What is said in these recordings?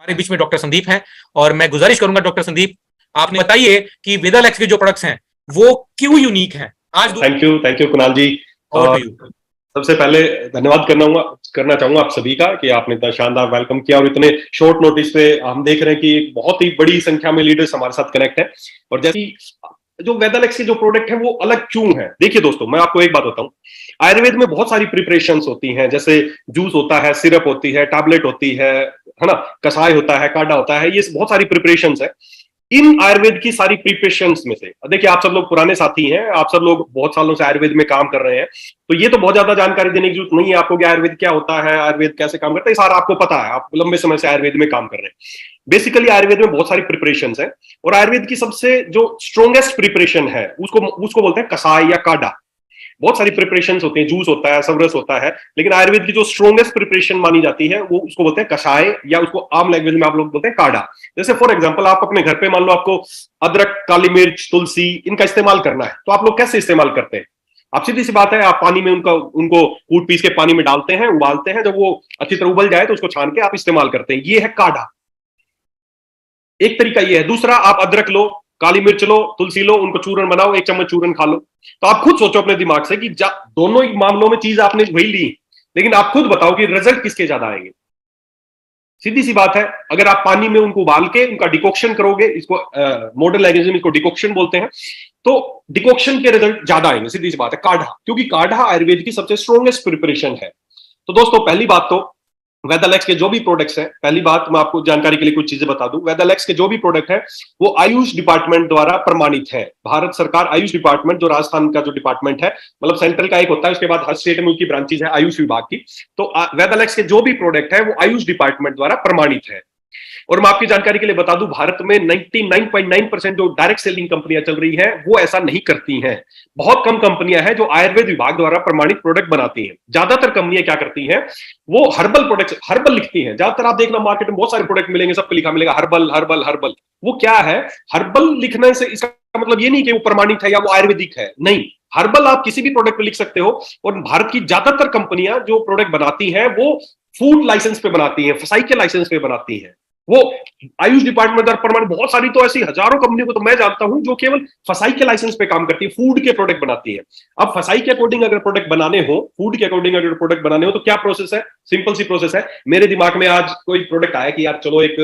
हमारे बीच में डॉक्टर संदीप हैं और मैं गुजारिश करूंगा डॉक्टर संदीप, आपने बताइए कि वेदालेक्स के जो प्रोडक्ट्स हैं वो क्यों यूनिक हैं आज। थैंक यू कुणाल जी। सबसे पहले धन्यवाद करना चाहूंगा आप सभी का कि आपने इतना शानदार वेलकम किया और इतने शॉर्ट नोटिस पे हम देख रहे हैं कि बहुत ही बड़ी संख्या में लीडर्स हमारे साथ कनेक्ट हैं। और जैसे जो वेदालेक्स के जो प्रोडक्ट है वो अलग क्यों है, देखिए दोस्तों मैं आपको एक बात बताऊं, आयुर्वेद में बहुत सारी प्रिपरेशंस होती हैं, जैसे जूस होता है, सिरप होती है, टैबलेट होती है ना, कसाय होता है, काढ़ा होता है, ये बहुत सारी प्रिपरेशंस है। इन आयुर्वेद की सारी प्रिपरेशंस में से देखिए, आप सब लोग पुराने साथी हैं, आप सब लोग बहुत सालों से आयुर्वेद में काम कर रहे हैं, तो ये तो बहुत ज्यादा जानकारी देने की जरूरत नहीं है आपको कि आयुर्वेद क्या होता है, आयुर्वेद कैसे काम करता है, सारा आपको पता है, आप लंबे समय से आयुर्वेद में काम कर रहे हैं। बेसिकली आयुर्वेद में बहुत सारी प्रिपरेशंस है और आयुर्वेद की सबसे जो स्ट्रॉन्गेस्ट प्रिपरेशन है उसको बोलते हैं कसाय या काढ़ा। बहुत सारी प्रिपरेशन होती हैं, जूस होता है, सबरस होता है, लेकिन आयुर्वेद की जो स्ट्रॉन्गेस्ट प्रिपरेशन मानी जाती है वो उसको बोलते हैं कषाय, या उसको आम लैंग्वेज में आप लोग बोलते हैं काढ़ा। जैसे फॉर एग्जांपल आप अपने घर पे मान लो आपको अदरक, काली मिर्च, तुलसी इनका इस्तेमाल करना है, तो आप लोग कैसे इस्तेमाल करते हैं? आप सीधी सी बात है, आप पानी में उनको कूट पीस के पानी में डालते हैं, उबालते हैं, जब वो अच्छी तरह उबल जाए तो उसको छान के आप इस्तेमाल करते हैं, ये है काढ़ा। एक तरीका ये है। दूसरा, आप अदरक लो, काली मिर्च लो, तुलसी लो, उनको चूरन बनाओ, एक चम्मच चूरन खा लो। तो आप खुद सोचो अपने दिमाग से कि दोनों ही मामलों में चीज आपने वही ली, लेकिन आप खुद बताओ कि रिजल्ट किसके ज्यादा आएंगे। सीधी सी बात है, अगर आप पानी में उनको उबाल के उनका डिकॉक्शन करोगे, इसको मॉडर्न लैंग्वेज में इसको डिकॉक्शन बोलते हैं, तो डिकॉक्शन के रिजल्ट ज्यादा आएंगे। सीधी सी बात है, काढ़ा, क्योंकि काढ़ा आयुर्वेद की सबसे स्ट्रॉन्गेस्ट प्रिपरेशन है। तो दोस्तों पहली बात तो वेदालेक्स के जो भी प्रोडक्ट्स हैं, पहली बात मैं आपको जानकारी के लिए कुछ चीजें बता दूं, वेदालेक्स के जो भी प्रोडक्ट है वो आयुष डिपार्टमेंट द्वारा प्रमाणित है। भारत सरकार आयुष डिपार्टमेंट, जो राजस्थान का जो डिपार्टमेंट है, मतलब सेंट्रल का एक होता है, उसके बाद हर स्टेट में उनकी ब्रांचेज है आयुष विभाग की, तो वेदालेक्स के जो भी प्रोडक्ट है वो आयुष डिपार्टमेंट द्वारा प्रमाणित है। और मैं आपकी जानकारी के लिए बता दूं, भारत में 99.9% जो डायरेक्ट सेलिंग कंपनियां चल रही हैं वो ऐसा नहीं करती हैं। बहुत कम कंपनियां हैं जो आयुर्वेद विभाग द्वारा प्रमाणित प्रोडक्ट बनाती हैं। ज्यादातर कंपनियां क्या करती हैं, वो हर्बल प्रोडक्ट, हर्बल लिखती हैं। ज्यादातर आप देखना मार्केट में बहुत सारे प्रोडक्ट मिलेंगे, सबको लिखा मिलेगा हर्बल हर्बल हर्बल। वो क्या है, हर्बल लिखने से इसका मतलब ये नहीं कि वो प्रमाणित है या वो आयुर्वेदिक है, नहीं। हर्बल आप किसी भी प्रोडक्ट पे लिख सकते हो। और भारत की ज्यादातर कंपनियां जो प्रोडक्ट बनाती हैं वो फूड लाइसेंस पे बनाती हैं, फसाई के लाइसेंस पे बनाती हैं। वो आयुष डिपार्टमेंट द्वारा प्रमाणित, बहुत सारी तो ऐसी हजारों कंपनियों को तो मैं जानता हूं जो केवल फसाई के लाइसेंस पे काम करती है, फूड के प्रोडक्ट बनाती है। अब फसाई के अकॉर्डिंग अगर प्रोडक्ट बनाने हो, फूड के अकॉर्डिंग अगर प्रोडक्ट बनाने हो, तो क्या प्रोसेस है? सिंपल सी प्रोसेस है। मेरे दिमाग में आज कोई प्रोडक्ट आया कि यार चलो एक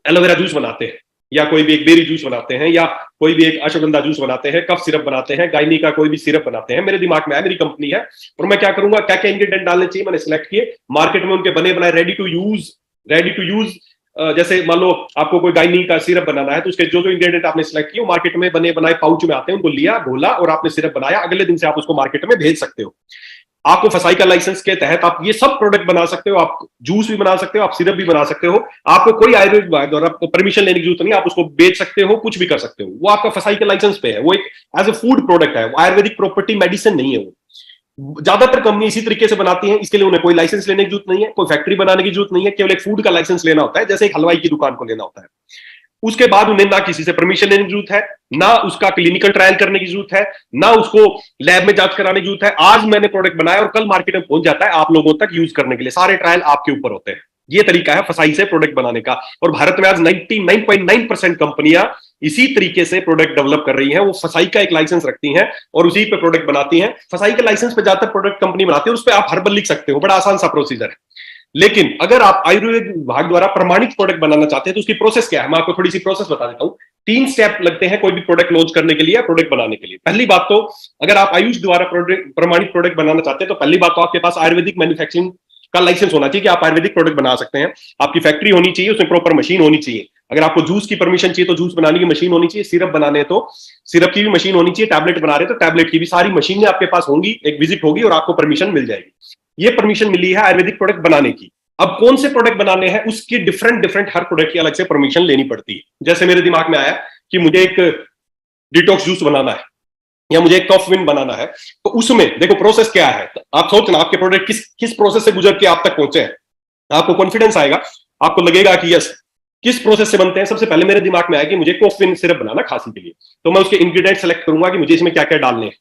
एलोवेरा जूस बनाते हैं, या कोई भी एक बेरी जूस बनाते हैं, या कोई भी एक अश्वगंधा जूस बनाते हैं, कफ सिरप बनाते हैं, गायनी का कोई भी सिरप बनाते हैं। मेरे दिमाग में है, मेरी कंपनी है, और मैं क्या करूंगा, क्या क्या इंग्रेडिएंट डालने चाहिए मैंने सिलेक्ट किए, मार्केट में उनके बने बनाए रेडी टू यूज जैसे मान लो आपको कोई गायनी का सिरप बनाना है, तो उसके जो जो इंग्रेडिएंट आपने सिलेक्ट किए मार्केट में बने बनाए पाउच में आते हैं, उनको लिया, घोला और आपने सिरप बनाया, अगले दिन से आप उसको मार्केट में भेज सकते हो। आपको फसाई का लाइसेंस के तहत आप ये सब प्रोडक्ट बना सकते हो, आप जूस भी बना सकते हो, आप सिरप भी बना सकते हो। आपको कोई आयुर्वेद विभाग द्वारा परमिशन लेने की जरूरत नहीं, आप उसको बेच सकते हो, कुछ भी कर सकते हो। वो आपका फसाई के लाइसेंस पे है, वो एक एज ए फूड प्रोडक्ट है, आयुर्वेदिक प्रॉपर्टी मेडिसिन नहीं है। वो ज्यादातर कंपनी इसी तरीके से बनाती हैं, इसके लिए उन्हें कोई लाइसेंस लेने की जरूरत नहीं है, कोई फैक्ट्री बनाने की जरूरत नहीं है, केवल एक फूड का लाइसेंस लेना होता है, जैसे एक हलवाई की दुकान को लेना होता है। उसके बाद उन्हें ना किसी से परमिशन लेने की जरूरत है, ना उसका क्लिनिकल ट्रायल करने की जरूरत है, ना उसको लैब में जांच कराने की जरूरत है। आज मैंने प्रोडक्ट बनाया और कल मार्केट में पहुंच जाता है आप लोगों तक यूज करने के लिए, सारे ट्रायल आपके ऊपर होते हैं। ये तरीका है फसाई से प्रोडक्ट बनाने का। और भारत में आज 99.9% कंपनियां इसी तरीके से प्रोडक्ट डेवलप कर रही हैं। वो फसाई का एक लाइसेंस रखती हैं और उसी पे प्रोडक्ट बनाती हैं। फसाई के लाइसेंस पे ज्यादातर प्रोडक्ट कंपनी बनाती है, उस पर आप हर्बल लिख सकते हो, बड़ा आसान सा प्रोसीजर है। लेकिन अगर आप आयुर्वेद विभाग द्वारा प्रमाणित प्रोडक्ट बनाना चाहते हैं तो उसकी प्रोसेस क्या है, मैं आपको थोड़ी सी प्रोसेस बता देता हूं। 3 स्टेप लगते हैं कोई भी प्रोडक्ट लॉन्च करने के लिए या प्रोडक्ट बनाने के लिए। पहली बात तो, अगर आप आयुष द्वारा प्रमाणित प्रोडक्ट बनाना चाहते हैं तो पहली बात तो आपके पास आयुर्वेदिक मैन्युफैक्चरिंग का लाइसेंस होना चाहिए कि आप आयुर्वेदिक प्रोडक्ट बना सकते हैं। आपकी फैक्ट्री होनी चाहिए, उसमें प्रॉपर मशीन होनी चाहिए। अगर आपको जूस की परमिशन चाहिए तो जूस बनाने की मशीन होनी चाहिए, सिरप बनाने तो सिरप की भी मशीन होनी चाहिए, टैबलेट बना रहे तो टैबलेट की भी सारी मशीनें आपके पास होंगी, एक विजिट होगी और आपको परमिशन मिल जाएगी। ये परमिशन मिली है आयुर्वेदिक प्रोडक्ट बनाने की। अब कौन से प्रोडक्ट बनाने हैं उसकी डिफरेंट हर प्रोडक्ट की अलग से परमिशन लेनी पड़ती है। जैसे मेरे दिमाग में आया कि मुझे एक डिटॉक्स जूस बनाना है या मुझे एक कफ विन बनाना है, तो उसमें देखो प्रोसेस क्या है। आप सोचना आपके प्रोडक्ट किस प्रोसेस से गुजर के आप तक पहुंचे हैं, आपको कॉन्फिडेंस आएगा, आपको लगेगा कि यस किस प्रोसेस से बनते हैं। सबसे पहले मेरे दिमाग में आया कि मुझे कॉफिन सिरप बनाना खांसी के लिए, तो मैं उसके इंग्रेडिएंट सेलेक्ट करूंगा कि मुझे इसमें क्या क्या डालने हैं,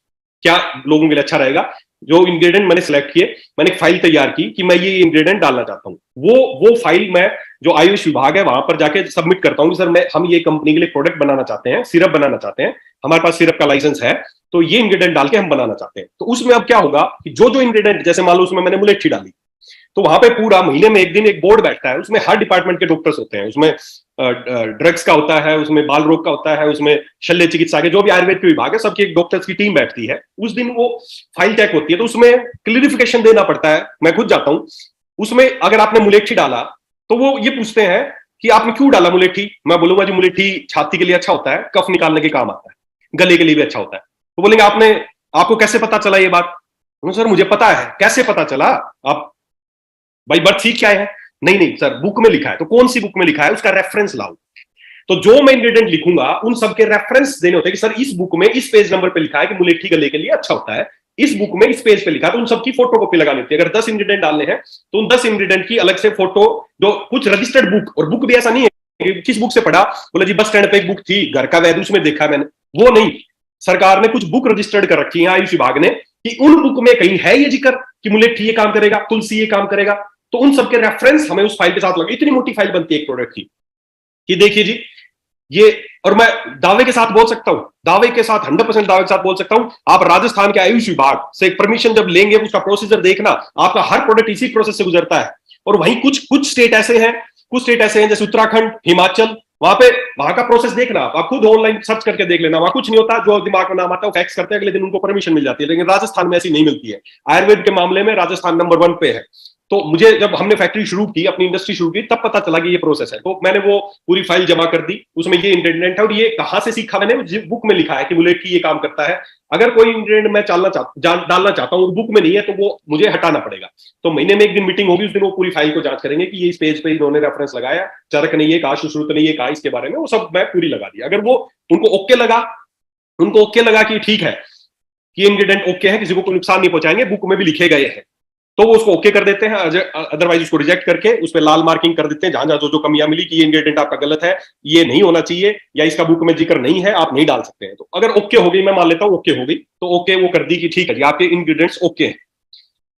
क्या लोगों के लिए अच्छा रहेगा। जो इंग्रेडिएंट मैंने सिलेक्ट किए, मैंने एक फाइल तैयार की कि मैं ये इंग्रेडिएंट डालना चाहता हूँ, वो फाइल मैं जो आयुष विभाग है वहां पर जाके सबमिट करता हूँ कि सर हम ये कंपनी के लिए प्रोडक्ट बनाना चाहते हैं, सिरप बनाना चाहते हैं, हमारे पास सिरप का लाइसेंस है, तो ये इंग्रेडिएंट डाल के हम बनाना चाहते हैं। तो उसमें अब क्या होगा कि जो जो इंग्रेडिएंट, जैसे मान लो उसमें मैंने मुलेठी डाली, तो वहां पे पूरा महीने में एक दिन एक बोर्ड बैठता है, उसमें हर डिपार्टमेंट के डॉक्टर्स होते हैं, उसमें ड्रग्स का होता है, उसमें बाल रोग का होता है, उसमें शल्य चिकित्सा के जो भी आयुर्वेद के विभाग है सबकी एक डॉक्टर्स की टीम बैठती है। उस दिन वो फाइल चेक होती है, तो उसमें क्लियरिफिकेशन देना पड़ता है, मैं खुद जाता हूं उसमें। अगर आपने मुलेठी डाला तो वो ये पूछते हैं कि आपने क्यों डाला मुलेठी, मैं बोलूंगा जी मुलेठी छाती के लिए अच्छा होता है, कफ निकालने के काम आता है, गले के लिए भी अच्छा होता है। तो बोलेंगे आपको कैसे पता चला ये बात? सर मुझे पता है। कैसे पता चला? आप भाई बर्थ सीख क्या है? नहीं सर बुक में लिखा है। तो कौन सी बुक में लिखा है, उसका रेफरेंस लाओ। तो जो मैं इंग्रेडिएंट लिखूंगा उन सबके रेफरेंस देने होते हैं कि सर इस बुक में इस पेज नंबर पे लिखा है कि मुलेठी गले के लिए अच्छा होता है, इस बुक में इस पेज पे लिखा है, तो उन सबकी फोटो कॉपी लगानी होती है। अगर 10 इंग्रेडिएंट डालने हैं तो उन 10 इंग्रेडिएंट की अलग से फोटो, जो कुछ रजिस्टर्ड बुक, और बुक भी ऐसा नहीं है कि किस बुक से पढ़ा, बोला जी बस स्टैंड पे एक बुक थी घर का वैद्य उसमें देखा मैंने, वो नहीं। सरकार ने कुछ बुक रजिस्टर्ड कर रखी है आयुष विभाग ने कि उन बुक में कहीं है ये जिक्र कि मुलेठी ये काम करेगा, तुलसी ये काम करेगा, तो उन सबके रेफरेंस हमें उस फाइल के साथ लगे। इतनी मोटी फाइल बनती है एक प्रोडक्ट की कि देखिए जी ये, और मैं दावे के साथ बोल सकता हूं, दावे के साथ 100% दावे के साथ बोल सकता हूं, आप राजस्थान के आयुष विभाग से परमिशन जब लेंगे उसका प्रोसीजर देखना, आपका हर प्रोडक्ट इसी प्रोसेस से गुजरता है। और वहीं कुछ स्टेट ऐसे हैं जैसे उत्तराखंड, हिमाचल, वहां का प्रोसेस देखना आप खुद ऑनलाइन सर्च करके देख लेना, वहां कुछ नहीं होता, जो दिमाग में नाम आता है वो फैक्स करते हैं, अगले दिन उनको परमिशन मिल जाती है। लेकिन राजस्थान में ऐसी नहीं मिलती है। आयुर्वेद के मामले में राजस्थान नंबर 1 पे है। तो मुझे जब हमने फैक्ट्री शुरू की, अपनी इंडस्ट्री शुरू की, तब पता चला कि ये प्रोसेस है। तो मैंने वो पूरी फाइल जमा कर दी, उसमें ये इंग्रेडिएंट है, और ये कहां से सीखा मैंने, बुक में लिखा है कि मुलेठी ये काम करता है। अगर कोई इंग्रेडिएंट मैं डालना चाहता हूं और बुक में नहीं है तो वो मुझे हटाना पड़ेगा। तो महीने में एक दिन मीटिंग होगी, उस दिन वो पूरी फाइल को जांच करेंगे कि ये इस पेज पे इन्होंने रेफरेंस लगाया, चरक ने ये कहा, सुश्रुत ने ये कहा इसके बारे में, वो सब मैं पूरी लगा दी। अगर वो उनको ओके लगा कि ठीक है कि इंग्रेडिएंट ओके है, किसी को कोई नुकसान नहीं पहुंचाएंगे, बुक में भी लिखे गए हैं, तो वो उसको ओके कर देते हैं। अदरवाइज उसको रिजेक्ट करके उस पर लाल मार्किंग कर देते हैं, जहां जहां जो कमियां मिली कि ये इंग्रेडिएंट आपका गलत है, ये नहीं होना चाहिए, या इसका बुक में जिक्र नहीं है, आप नहीं डाल सकते हैं। तो अगर ओके हो गई, मैं मान लेता हूं ओके हो गई, तो ओके वो कर दी कि ठीक है जी आपके इंग्रेडिएंट्स ओके हैं।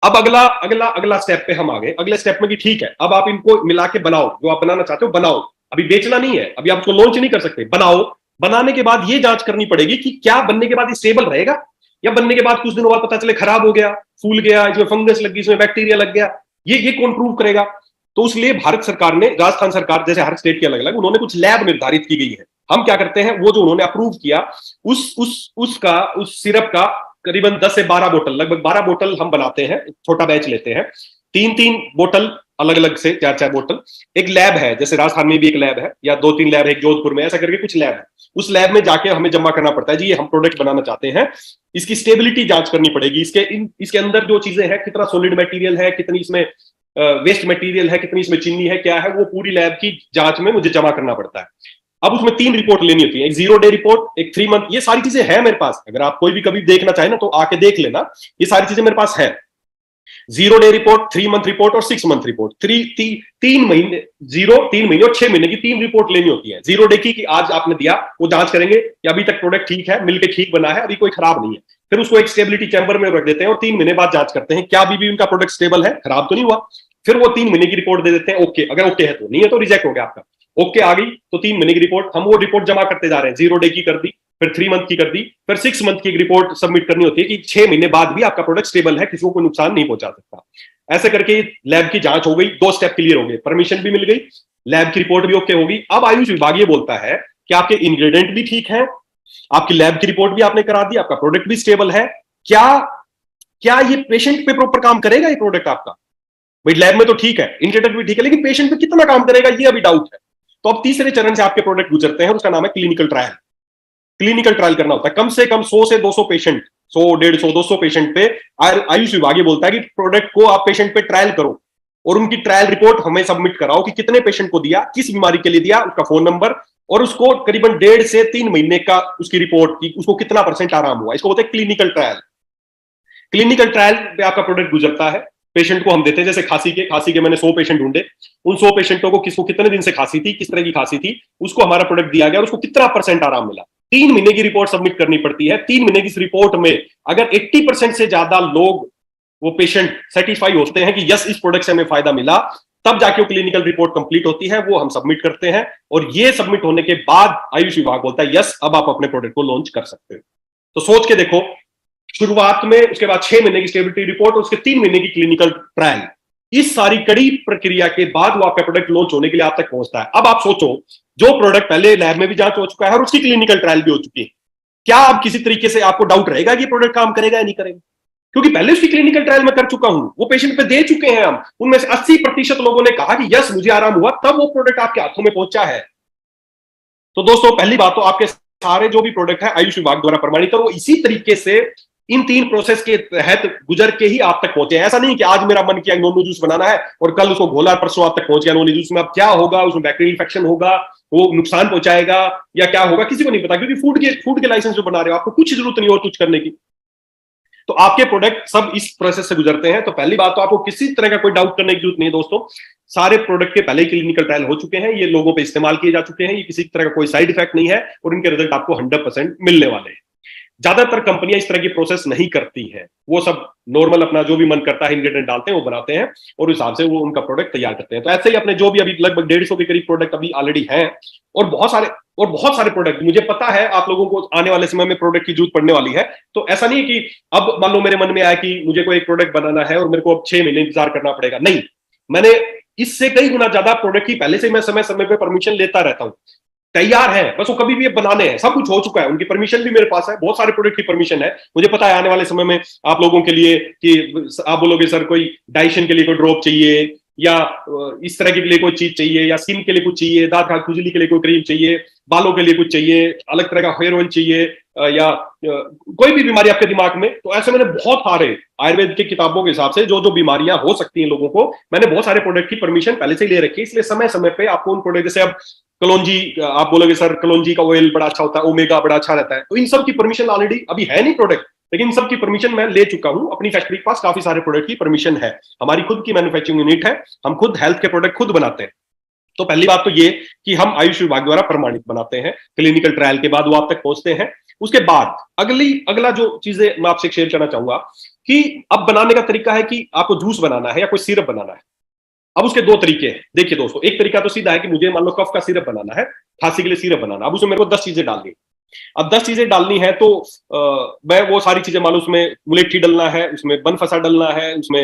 अब अगला स्टेप पे हम आ गए। अगले स्टेप में कि ठीक है अब आप इनको मिला के बनाओ, जो आप बनाना चाहते हो बनाओ। अभी बेचना नहीं है, अभी आप उसको लॉन्च नहीं कर सकते, बनाओ। बनाने के बाद ये जांच करनी पड़ेगी कि क्या बनने के बाद ये स्टेबल रहेगा, या बनने के बाद कुछ दिनों बाद पता चले खराब हो गया, फूल गया, इसमें फंगस लग गई, इसमें बैक्टीरिया लग गया, ये कौन प्रूव करेगा? तो उसलिए भारत सरकार ने, राजस्थान सरकार जैसे हर स्टेट की अलग अलग, उन्होंने कुछ लैब निर्धारित की गई है। हम क्या करते हैं, वो जो उन्होंने अप्रूव किया उस सिरप का करीबन 10 से 12 बोतल, लगभग 12 बोतल हम बनाते हैं, छोटा बैच लेते हैं, 3-3 बोतल अलग अलग से, 4-4 बोतल। एक लैब है, जैसे राजस्थान में भी एक लैब है, या 2-3 लैब है, एक जोधपुर में, ऐसा करके कुछ लैब है। उस लैब में जाके हमें जमा करना पड़ता है जी ये हम प्रोडक्ट बनाना चाहते हैं, इसकी स्टेबिलिटी जांच करनी पड़ेगी, इसके अंदर जो चीजें हैं, कितना सॉलिड मटेरियल है, कितनी इसमें वेस्ट मटेरियल है, कितनी इसमें चीनी है, क्या है, वो पूरी लैब की जांच में मुझे जमा करना पड़ता है। अब उसमें 3 रिपोर्ट लेनी होती है, एक 0 डे रिपोर्ट, एक 3 मंथ, ये सारी चीजें है मेरे पास। अगर आप कोई भी कभी देखना चाहे ना तो आके देख लेना, ये सारी चीजें मेरे पास है। 0 डे रिपोर्ट, 3 मंथ रिपोर्ट और 6 मंथ रिपोर्ट। 3 महीने, 3 महीने और 6 महीने की 3 रिपोर्ट लेनी होती है। 0 डे की कि आज आपने दिया, वो जांच करेंगे कि अभी तक प्रोडक्ट ठीक है, मिलके ठीक बना है, अभी कोई खराब नहीं है। फिर उसको एक स्टेबिलिटी चैम्बर में रख देते हैं और 3 महीने बाद जांच करते हैं क्या अभी भी उनका प्रोडक्ट स्टेबल है, खराब तो नहीं हुआ। फिर वो 3 महीने की रिपोर्ट दे देते हैं, ओके। अगर ओके है तो, नहीं है तो रिजेक्ट हो गया आपका। ओके आ गई तो 3 महीने की रिपोर्ट, हम वो रिपोर्ट जमा करते जा रहे हैं। 0 डे की कर दी, फिर 3 मंथ की कर दी, फिर 6 मंथ की एक रिपोर्ट सबमिट करनी होती है कि 6 महीने बाद भी आपका प्रोडक्ट स्टेबल है, किसी को कोई नुकसान नहीं पहुंचा सकता। ऐसे करके लैब की जांच हो गई, 2 स्टेप क्लियर हो गए, परमिशन भी मिल गई, लैब की रिपोर्ट भी ओके होगी। अब आयुष विभाग ये बोलता है कि आपके इंग्रेडिएंट भी ठीक है, आपकी लैब की रिपोर्ट भी आपने करा दी, आपका प्रोडक्ट भी स्टेबल है, क्या ये पेशेंट पे प्रॉपर काम करेगा ये प्रोडक्ट आपका? भाई लैब में तो ठीक है, इंग्रेडिएंट भी ठीक है, लेकिन पेशेंट पे कितना काम करेगा ये अभी डाउट है। तो अब तीसरे चरण से आपके प्रोडक्ट गुजरते हैं, उसका नाम है क्लिनिकल ट्रायल। क्लिनिकल ट्रायल करना होता है कम से कम 100 से 200 पेशेंट, 100, 150, 200 पेशेंट पे आयुष विभाग ये बोलता है कि प्रोडक्ट को आप पेशेंट पे ट्रायल करो और उनकी ट्रायल रिपोर्ट हमें सबमिट कराओ कि कितने पेशेंट को दिया, किस बीमारी के लिए दिया, उसका फोन नंबर, और उसको करीबन 1.5 से 3 महीने का उसकी रिपोर्ट की, उसको कितना % आराम हुआ। इसको बोलते हैं क्लिनिकल ट्रायल। क्लिनिकल ट्रायल पे आपका प्रोडक्ट गुजरता है, पेशेंट को हम देते हैं, जैसे खांसी के मैंने 100 पेशेंट ढूंढे, उन 100 पेशेंटों को किसको कितने दिन से खांसी थी, किस तरह की खांसी थी, उसको हमारा प्रोडक्ट दिया गया और उसको कितना % आराम मिला। 3 महीने की रिपोर्ट सबमिट करनी पड़ती है। 3 महीने की इस रिपोर्ट में अगर 80% से ज्यादा लोग वो पेशेंट सेटिस्फाई होते हैं कि यस इस प्रोडक्ट से हमें फायदा मिला, तब जाके वो क्लिनिकल रिपोर्ट कंप्लीट होती है, वो हम सबमिट करते हैं और ये सबमिट होने के बाद आयुष विभाग बोलता है यस अब आप अपने प्रोडक्ट को लॉन्च कर सकते हो। तो सोच के देखो, शुरुआत में उसके बाद 6 महीने की स्टेबिलिटी रिपोर्ट और उसके 3 महीने की क्लिनिकल ट्रायल, इस सारी कड़ी प्रक्रिया के बाद वो आपका प्रोडक्ट लॉन्च होने के लिए आप तक पहुंचता है। अब आप सोचो, जो प्रोडक्ट पहले लैब में भी जांच हो चुका है और उसकी क्लिनिकल ट्रायल भी हो चुकी है, क्या अब किसी तरीके से आपको डाउट रहेगा कि प्रोडक्ट काम करेगा या नहीं करेगा? क्योंकि पहले उसकी क्लिनिकल ट्रायल में कर चुका हूं, वो पेशेंट पे दे चुके हैं हम, उनमें से 80% लोगों ने कहा कि यस मुझे आराम हुआ, तब वो प्रोडक्ट आपके हाथों में पहुंचा है। तो दोस्तों पहली बात तो आपके सारे जो भी प्रोडक्ट है आयुष विभाग द्वारा प्रमाणित और वो इसी तरीके से इन 3 प्रोसेस के तहत गुजर के ही आप तक पहुंचे। ऐसा नहीं कि आज मेरा मन किया नॉन जूस बनाना है और कल उसको घोला, परसों आप तक पहुंच गया नॉन जूस में। अब क्या होगा, उसमें बैक्टीरियल इन्फेक्शन होगा, वो नुकसान पहुंचाएगा या क्या होगा, किसी को नहीं पता, क्योंकि फूड के लाइसेंस जो बना रहे हो, आपको कुछ जरूरत नहीं और कुछ करने की। तो आपके प्रोडक्ट सब इस प्रोसेस से गुजरते हैं। तो पहली बात तो आपको किसी तरह का कोई डाउट करने की जरूरत नहीं है दोस्तों, सारे प्रोडक्ट के पहले ही क्लिनिकल ट्रायल हो चुके हैं, ये लोगों पे इस्तेमाल किए जा चुके हैं, ये किसी तरह का कोई साइड इफेक्ट नहीं है और इनके रिजल्ट आपको 100% मिलने वाले हैं। ज्यादातर कंपनियां इस तरह की प्रोसेस नहीं करती हैं, वो सब नॉर्मल अपना जो भी मन करता है इंग्रेडिएंट डालते हैं, वो बनाते हैं और उस हिसाब से वो उनका प्रोडक्ट तैयार करते हैं। तो ऐसे ही अपने जो भी अभी लगभग 150 के करीब प्रोडक्ट अभी ऑलरेडी हैं और बहुत सारे प्रोडक्ट मुझे पता है आप लोगों को आने वाले समय में प्रोडक्ट की जरूरत पड़ने वाली है। तो ऐसा नहीं है कि अब मान लो मेरे मन में आया कि मुझे कोई एक प्रोडक्ट बनाना है और मेरे को अब 6 महीने इंतजार करना पड़ेगा, नहीं, मैंने इससे कई गुना ज्यादा प्रोडक्ट की पहले से मैं समय समय पे परमिशन लेता रहता हूं, तैयार है, बस वो कभी भी बनाने हैं, सब कुछ हो चुका है, उनकी परमिशन भी मेरे पास है, बहुत सारे प्रोडक्ट की परमिशन है। मुझे पता है आने वाले समय में आप लोगों के लिए कि आप बोलोगे सर कोई डाइजेशन के लिए कोई ड्रॉप चाहिए या इस तरह के लिए कोई चीज चाहिए या स्किन के लिए कुछ चाहिए, दांत खाल खुजली के लिए कोई क्रीम चाहिए, बालों के लिए कुछ चाहिए, अलग तरह का हेयर ऑयल चाहिए या कोई भी बीमारी आपके दिमाग में, तो ऐसे मैंने बहुत सारे आयुर्वेद की किताबों के हिसाब से जो जो बीमारियां हो सकती हैं लोगों को, मैंने बहुत सारे प्रोडक्ट की परमिशन पहले से ही ले रखी है। इसलिए समय समय पे आपको उन प्रोडक्ट, जैसे अब कलौंजी, आप बोलोगे सर कलौंजी का ऑयल बड़ा अच्छा होता है, ओमेगा बड़ा अच्छा रहता है, तो इन सब की परमिशन ऑलरेडी अभी है नहीं प्रोडक्ट, लेकिन इन सब की परमिशन मैं ले चुका हूं। अपनी फैक्ट्री के पास काफी सारे प्रोडक्ट की परमिशन है, हमारी खुद की मैन्युफैक्चरिंग यूनिट है, हम खुद हेल्थ के प्रोडक्ट खुद बनाते हैं। तो पहली बात तो ये कि हम आयुष विभाग द्वारा प्रमाणित बनाते हैं, क्लिनिकल ट्रायल के बाद वो आप तक पहुंचते हैं। उसके बाद अगला जो चीजें मैं आपसे शेयर करना चाहूंगा कि अब बनाने का तरीका है कि आपको जूस बनाना है या कोई सिरप बनाना है। अब उसके 2 तरीके हैं। देखिए दोस्तों, एक तरीका तो सीधा है कि मुझे मान लो कफ का सिरप बनाना है, खांसी के लिए सिरप बनाना, अब उसमें मेरे को 10 चीजें डालनी। अब 10 चीजें डालनी है तो मैं वो सारी चीजें मान लो उसमें मुलेठी डलना है, उसमें बनफसा डलना है, उसमें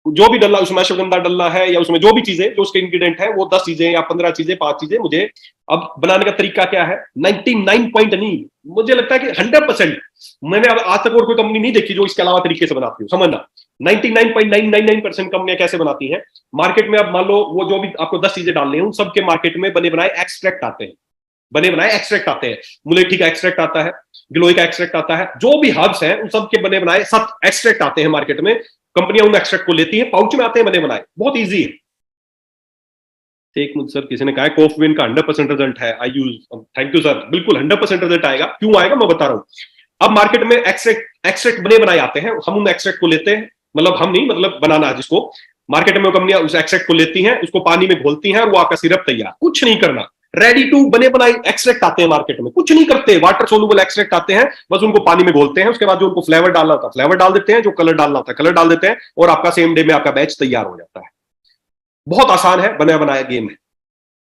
जो भी डलना, उसमें अश्वगंधा डलना है या उसमें जो भी चीजें जो उसके इंग्रेडिएंट है, वो 10 चीजें या 15 चीजें, 5 चीजें मुझे। अब बनाने का तरीका क्या है, 99 पॉइंट नहीं, मुझे लगता है कि 100%, मैंने अब आज तक और कोई कंपनी नहीं देखी जो इसके अलावा तरीके से बनाती हो, समझना 99.999% कंपनियां कैसे बनाती हैं मार्केट में। अब मान लो वो जो भी आपको 10 चीजें डालनी है, उन सबके मार्केट में बने बनाए एक्सट्रैक्ट आते हैं, बने बनाए एक्सट्रैक्ट आते हैं, मुलेठी का एक्सट्रैक्ट आता है, गिलोय का एक्सट्रैक्ट आता है, जो भी हर्ब्स हैं उन सब के बने बनाए 7 एक्सट्रैक्ट आते हैं मार्केट में। कंपनियां उन एक्सट्रैक्ट को लेती है, पाउच में आते हैं बने बनाए, बहुत ईजी है। एक मुझे सर किसी ने कहा कॉफविन का 100% रिजल्ट है, आई यूज, थैंक यू सर, बिल्कुल 100% रिजल्ट आएगा। क्यों आएगा मैं बता रहा हूं। अब मार्केट में एक्सट्रैक्ट बने बनाए आते हैं, हम उन एक्सट्रैक्ट को लेते हैं, मतलब हम नहीं, मतलब बनाना है जिसको, मार्केट में कंपनियां उस एक्सट्रैक्ट को लेती हैं, उसको पानी में घोलती हैं और वो आपका सिरप तैयार, कुछ नहीं करना। रेडी टू बने बनाए एक्सट्रैक्ट आते हैं मार्केट में, कुछ नहीं करते, वाटर सोल्यूबल एक्सट्रैक्ट आते हैं, बस उनको पानी में घोलते हैं, उसके बाद जो उनको फ्लेवर डालना होता है फ्लेवर डाल देते हैं, जो कलर डालना होता है कलर डाल देते हैं और आपका सेम डे में आपका बैच तैयार हो जाता है। बहुत आसान है, बना बनाया गेम है।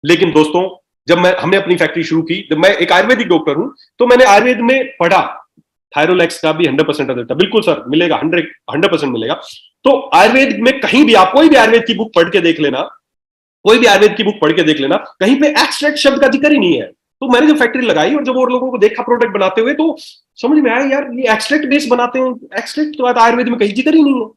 लेकिन दोस्तों जब हमने अपनी फैक्ट्री शुरू की, जब मैं एक आयुर्वेदिक डॉक्टर हूं, तो मैंने आयुर्वेद में पढ़ा थायरोलैक्स का भी 100% रिजल्ट है, बिल्कुल सर मिलेगा, 100% मिलेगा। तो आयुर्वेद में कहीं भी आप कोई भी आयुर्वेद की बुक पढ़ के देख लेना, कोई भी आयुर्वेद की बुक पढ़ के देख लेना, कहीं पे एक्सट्रैक्ट शब्द का जिक्र ही नहीं है। तो मैंने जब फैक्ट्री लगाई और जब और लोगों को देखा प्रोडक्ट बनाते हुए, तो समझ में आया यार ये एक्सट्रैक्ट बेस बनाते हैं, एक्सट्रैक्ट तो आयुर्वेद में कहीं जिक्र ही नहीं है।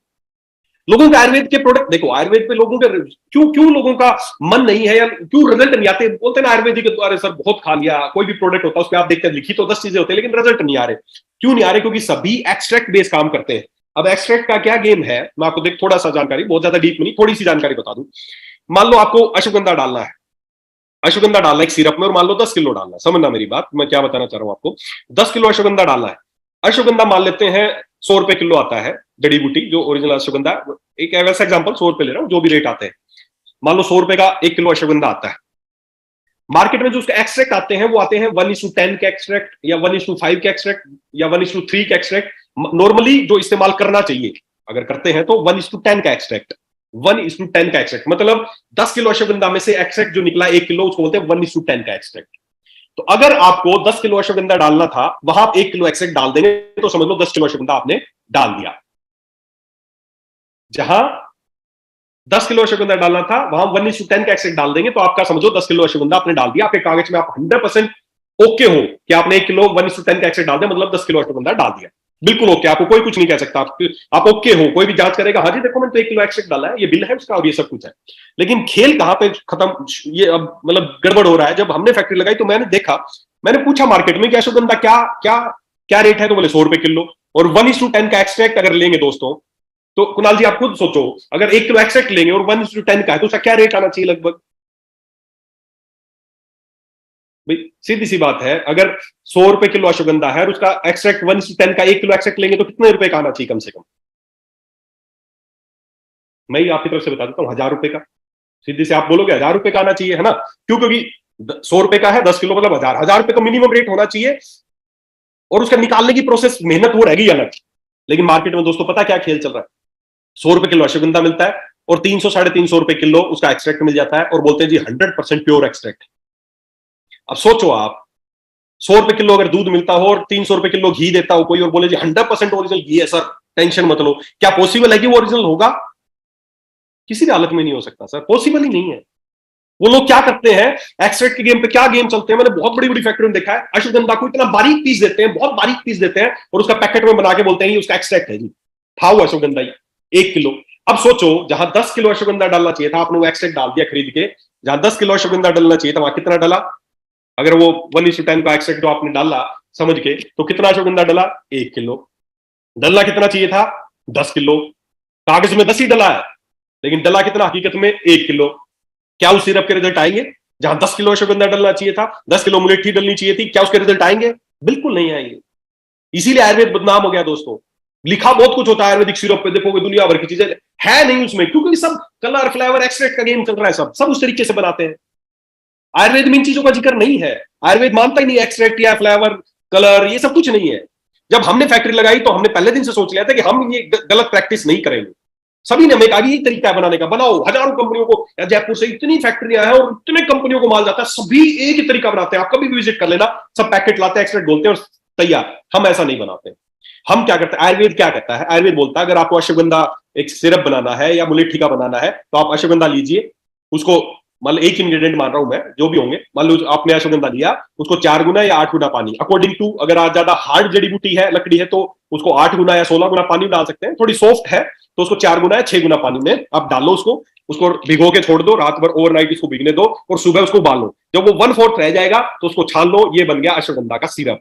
लोगों के आयुर्वेद के प्रोडक्ट देखो, आयुर्वेद पे लोगों के क्यों लोगों का मन नहीं है या क्यों रिजल्ट नहीं आते, बोलते हैं ना आयुर्वेदिक द्वारा सर बहुत खा लिया, कोई भी प्रोडक्ट होता है उसमें आप देखते हैं लिखी तो 10 चीजें होती है लेकिन रिजल्ट नहीं आ रहे। क्यों नहीं आ रहे, क्योंकि सभी एक्सट्रैक्ट बेस काम करते हैं। अब एक्सट्रैक्ट का क्या गेम है, मैं आपको देख थोड़ा सा जानकारी, बहुत ज्यादा डीप नहीं, थोड़ी सी जानकारी बता दूं। मान लो आपको अश्वगंधा डालना है, अश्वगंधा डालना है एक सिरप में, और मान लो 10 किलो डालना है, समझना मेरी बात, मैं क्या बताना चाह रहा हूं आपको। 10 किलो अश्वगंधा डालना है। अश्वगंधा मान लेते हैं 100 रुपए किलो आता है, जड़ी बूटी जो ओरिजिनल अश्वगंधा, एक वैसा एग्जांपल 100 रुपए ले रहा हूं, जो भी रेट आते हैं, मान लो 100 रुपए का 1 किलो अश्वगंधा आता है। मार्केट में जो उसके एक्सट्रैक्ट आते हैं वो आते हैं 1:10 के एक्सट्रैक्ट या 1:5 के एक्सट्रैक्ट या 1:3 के एक्सट्रैक्ट नॉर्मली जो इस्तेमाल करना चाहिए अगर करते हैं तो 1:10 का एक्सट्रैक्ट, 1:10 का एक्सट्रैक्ट, मतलब 10 किलो अश्वगंधा में से एक्सट्रैक्ट जो निकला 1 किलो, उसको बोलते हैं 1:10 का एक्सट्रैक्ट। तो अगर आपको 10 किलो अश्वगंधा डालना था, वहां आप 1 किलो एक्सट्रैक्ट डाल देंगे तो समझ लो 10 किलो अश्वगंधा आपने डाल दिया। जहां 10 किलो अश्वगंधा डालना था वहां 1:10 का एक्सट्रैक्ट डाल देंगे तो आपका समझो 10 किलो अश्वगंधा आपने डाल दिया। आपके कागज में आप 100% ओके हो कि आपने 1 किलो 1:10 का एक्सट्रैक्ट डाल दिया, मतलब 10 किलो अश्वगंधा डाल दिया, बिल्कुल ओके, आपको कोई कुछ नहीं कह सकता, आप ओके हो, कोई भी जांच करेगा हाँ जी देखो मैंने तो 1 किलो एक्सट्रैक्ट डाला है, ये बिल है उसका और ये सब कुछ है। लेकिन खेल कहां पे खत्म, ये अब मतलब गड़बड़ हो रहा है। जब हमने फैक्ट्री लगाई तो मैंने देखा, मैंने पूछा मार्केट में कि अश्वगंधा क्या क्या क्या रेट है, तो बोले 100 रुपए किलो। और 1:10 का एक्सट्रैक्ट अगर लेंगे दोस्तों, तो कुणाल जी आप खुद सोचो, अगर 1 किलो एक्सट्रैक्ट लेंगे और 1:10 का है तो उसका क्या रेट आना चाहिए लगभग? भाई सीधी सी बात है, अगर 100 रुपए किलो अश्वगंधा है और उसका एक्सट्रैक्ट 1:10 का 1 किलो एक्सट्रैक्ट लेंगे तो कितने रुपए का आना चाहिए कम से कम? मैं ही आपकी तरफ से बता देता हूं, 1000 रुपए का। सीधी से आप बोलोगे 1000 रुपए का आना चाहिए, है ना? क्यों? क्योंकि 100 रुपए का है, 10 किलो मतलब 1000, 1000 रुपए का मिनिमम रेट होना चाहिए। और उसका निकालने की प्रोसेस, मेहनत वो रहेगी अलग। लेकिन मार्केट में दोस्तों पता क्या खेल चल रहा है? 100 रुपए किलो अश्वगंधा मिलता है और 300 350 रुपए किलो उसका एक्सट्रैक्ट मिल जाता है और बोलते हैं जी 100% प्योर एक्सट्रैक्ट। अब सोचो आप, 100 रुपए किलो अगर दूध मिलता हो और 300 रुपए किलो घी देता हो कोई और बोले जी 100% ओरिजिनल घी है सर, टेंशन मत लो, क्या पॉसिबल है कि वो ओरिजिनल होगा? किसी भी हालत में नहीं हो सकता सर, पॉसिबल ही नहीं है। वो लोग क्या करते हैं, एक्सट्रैक्ट के गेम पे क्या गेम चलते हैं, मैंने बहुत बड़ी बड़ी फैक्ट्री में देखा है, अश्वगंधा को इतना बारीक पीस देते हैं, बहुत बारीक पीस देते हैं और उसका पैकेट में बना के बोलते हैं ये उसका एक्सट्रैक्ट है जी, था वो अश्वगंधा 1 किलो। अब सोचो, जहां 10 किलो अश्वगंधा डालना चाहिए था आपने वो एक्सट्रैक्ट डाल दिया खरीद के, जहां 10 किलो अश्वगंधा डालना चाहिए था वहां कितना डाला? अगर वो 1:10 का एक्सट्रैक्ट जो आपने डाला समझ के, तो कितना अश्वगंधा डाला? 1 किलो। डलना कितना चाहिए था? 10 किलो। कागज में 10 ही डला है, लेकिन डला कितना हकीकत में? 1 किलो। क्या उस सिरप के रिजल्ट आएंगे? जहां 10 किलो अश्वगंधा डलना चाहिए था, 10 किलो मुलेठी डलनी चाहिए थी, क्या उसके रिजल्ट आएंगे? बिल्कुल नहीं आएंगे। इसीलिए आयुर्वेद बदनाम हो गया दोस्तों। लिखा बहुत कुछ होता है आयुर्वेदिक सिरप पे, देखोगे दुनिया भर की चीजें है नहीं उसमें, क्योंकि सब कलर फ्लेवर एक्सट्रैक्ट का गेम चल रहा है, सब उस तरीके से बनाते हैं। आयुर्वेद में इन चीजों का जिक्र नहीं है, आयुर्वेद मानता ही नहीं एक्सट्रैक्ट या फ्लेवर कलर, ये सब कुछ नहीं है। जब हमने फैक्ट्री लगाई तो हमने पहले दिन से सोच लिया था कि हम ये गलत प्रैक्टिस नहीं करेंगे। सभी ने हमें कहा यही तरीका है बनाने का, बनाओ। हजारों कंपनियों को, जयपुर से इतनी फैक्ट्रियां हैं और इतने कंपनियों को माल जाता है, सभी एक ही तरीका बनाते हैं, आप कभी भी विजिट कर लेना, सब पैकेट लाते हैं, एक्सट्रैक्ट बोलते हैं और तैयार। हम ऐसा नहीं बनाते। हम क्या करते हैं, आयुर्वेद क्या कहता है? आयुर्वेद बोलता है अगर आपको अश्वगंधा एक सिरप बनाना है या मुलेठी का बनाना है तो आप अश्वगंधा लीजिए, उसको मान लो एक इंग्रेडिएंट मान रहा हूं मैं, जो भी होंगे, मान लो आपने अश्वगंधा लिया, उसको 4 गुना या 8 गुना पानी, अकॉर्डिंग टू, अगर आज ज्यादा हार्ड जड़ी बूटी है, लकड़ी है, तो उसको 8 गुना या 16 गुना पानी डाल सकते हैं। थोड़ी सॉफ्ट है तो उसको 4 गुना या 6 गुना पानी में आप डालो, उसको भिगो के छोड़ दो, रात भर ओवरनाइट इसको भिगने दो और सुबह उसको उबाल लो। जब वो 1/4 रह जाएगा तो उसको छान लो, ये बन गया अश्वगंधा का सिरप।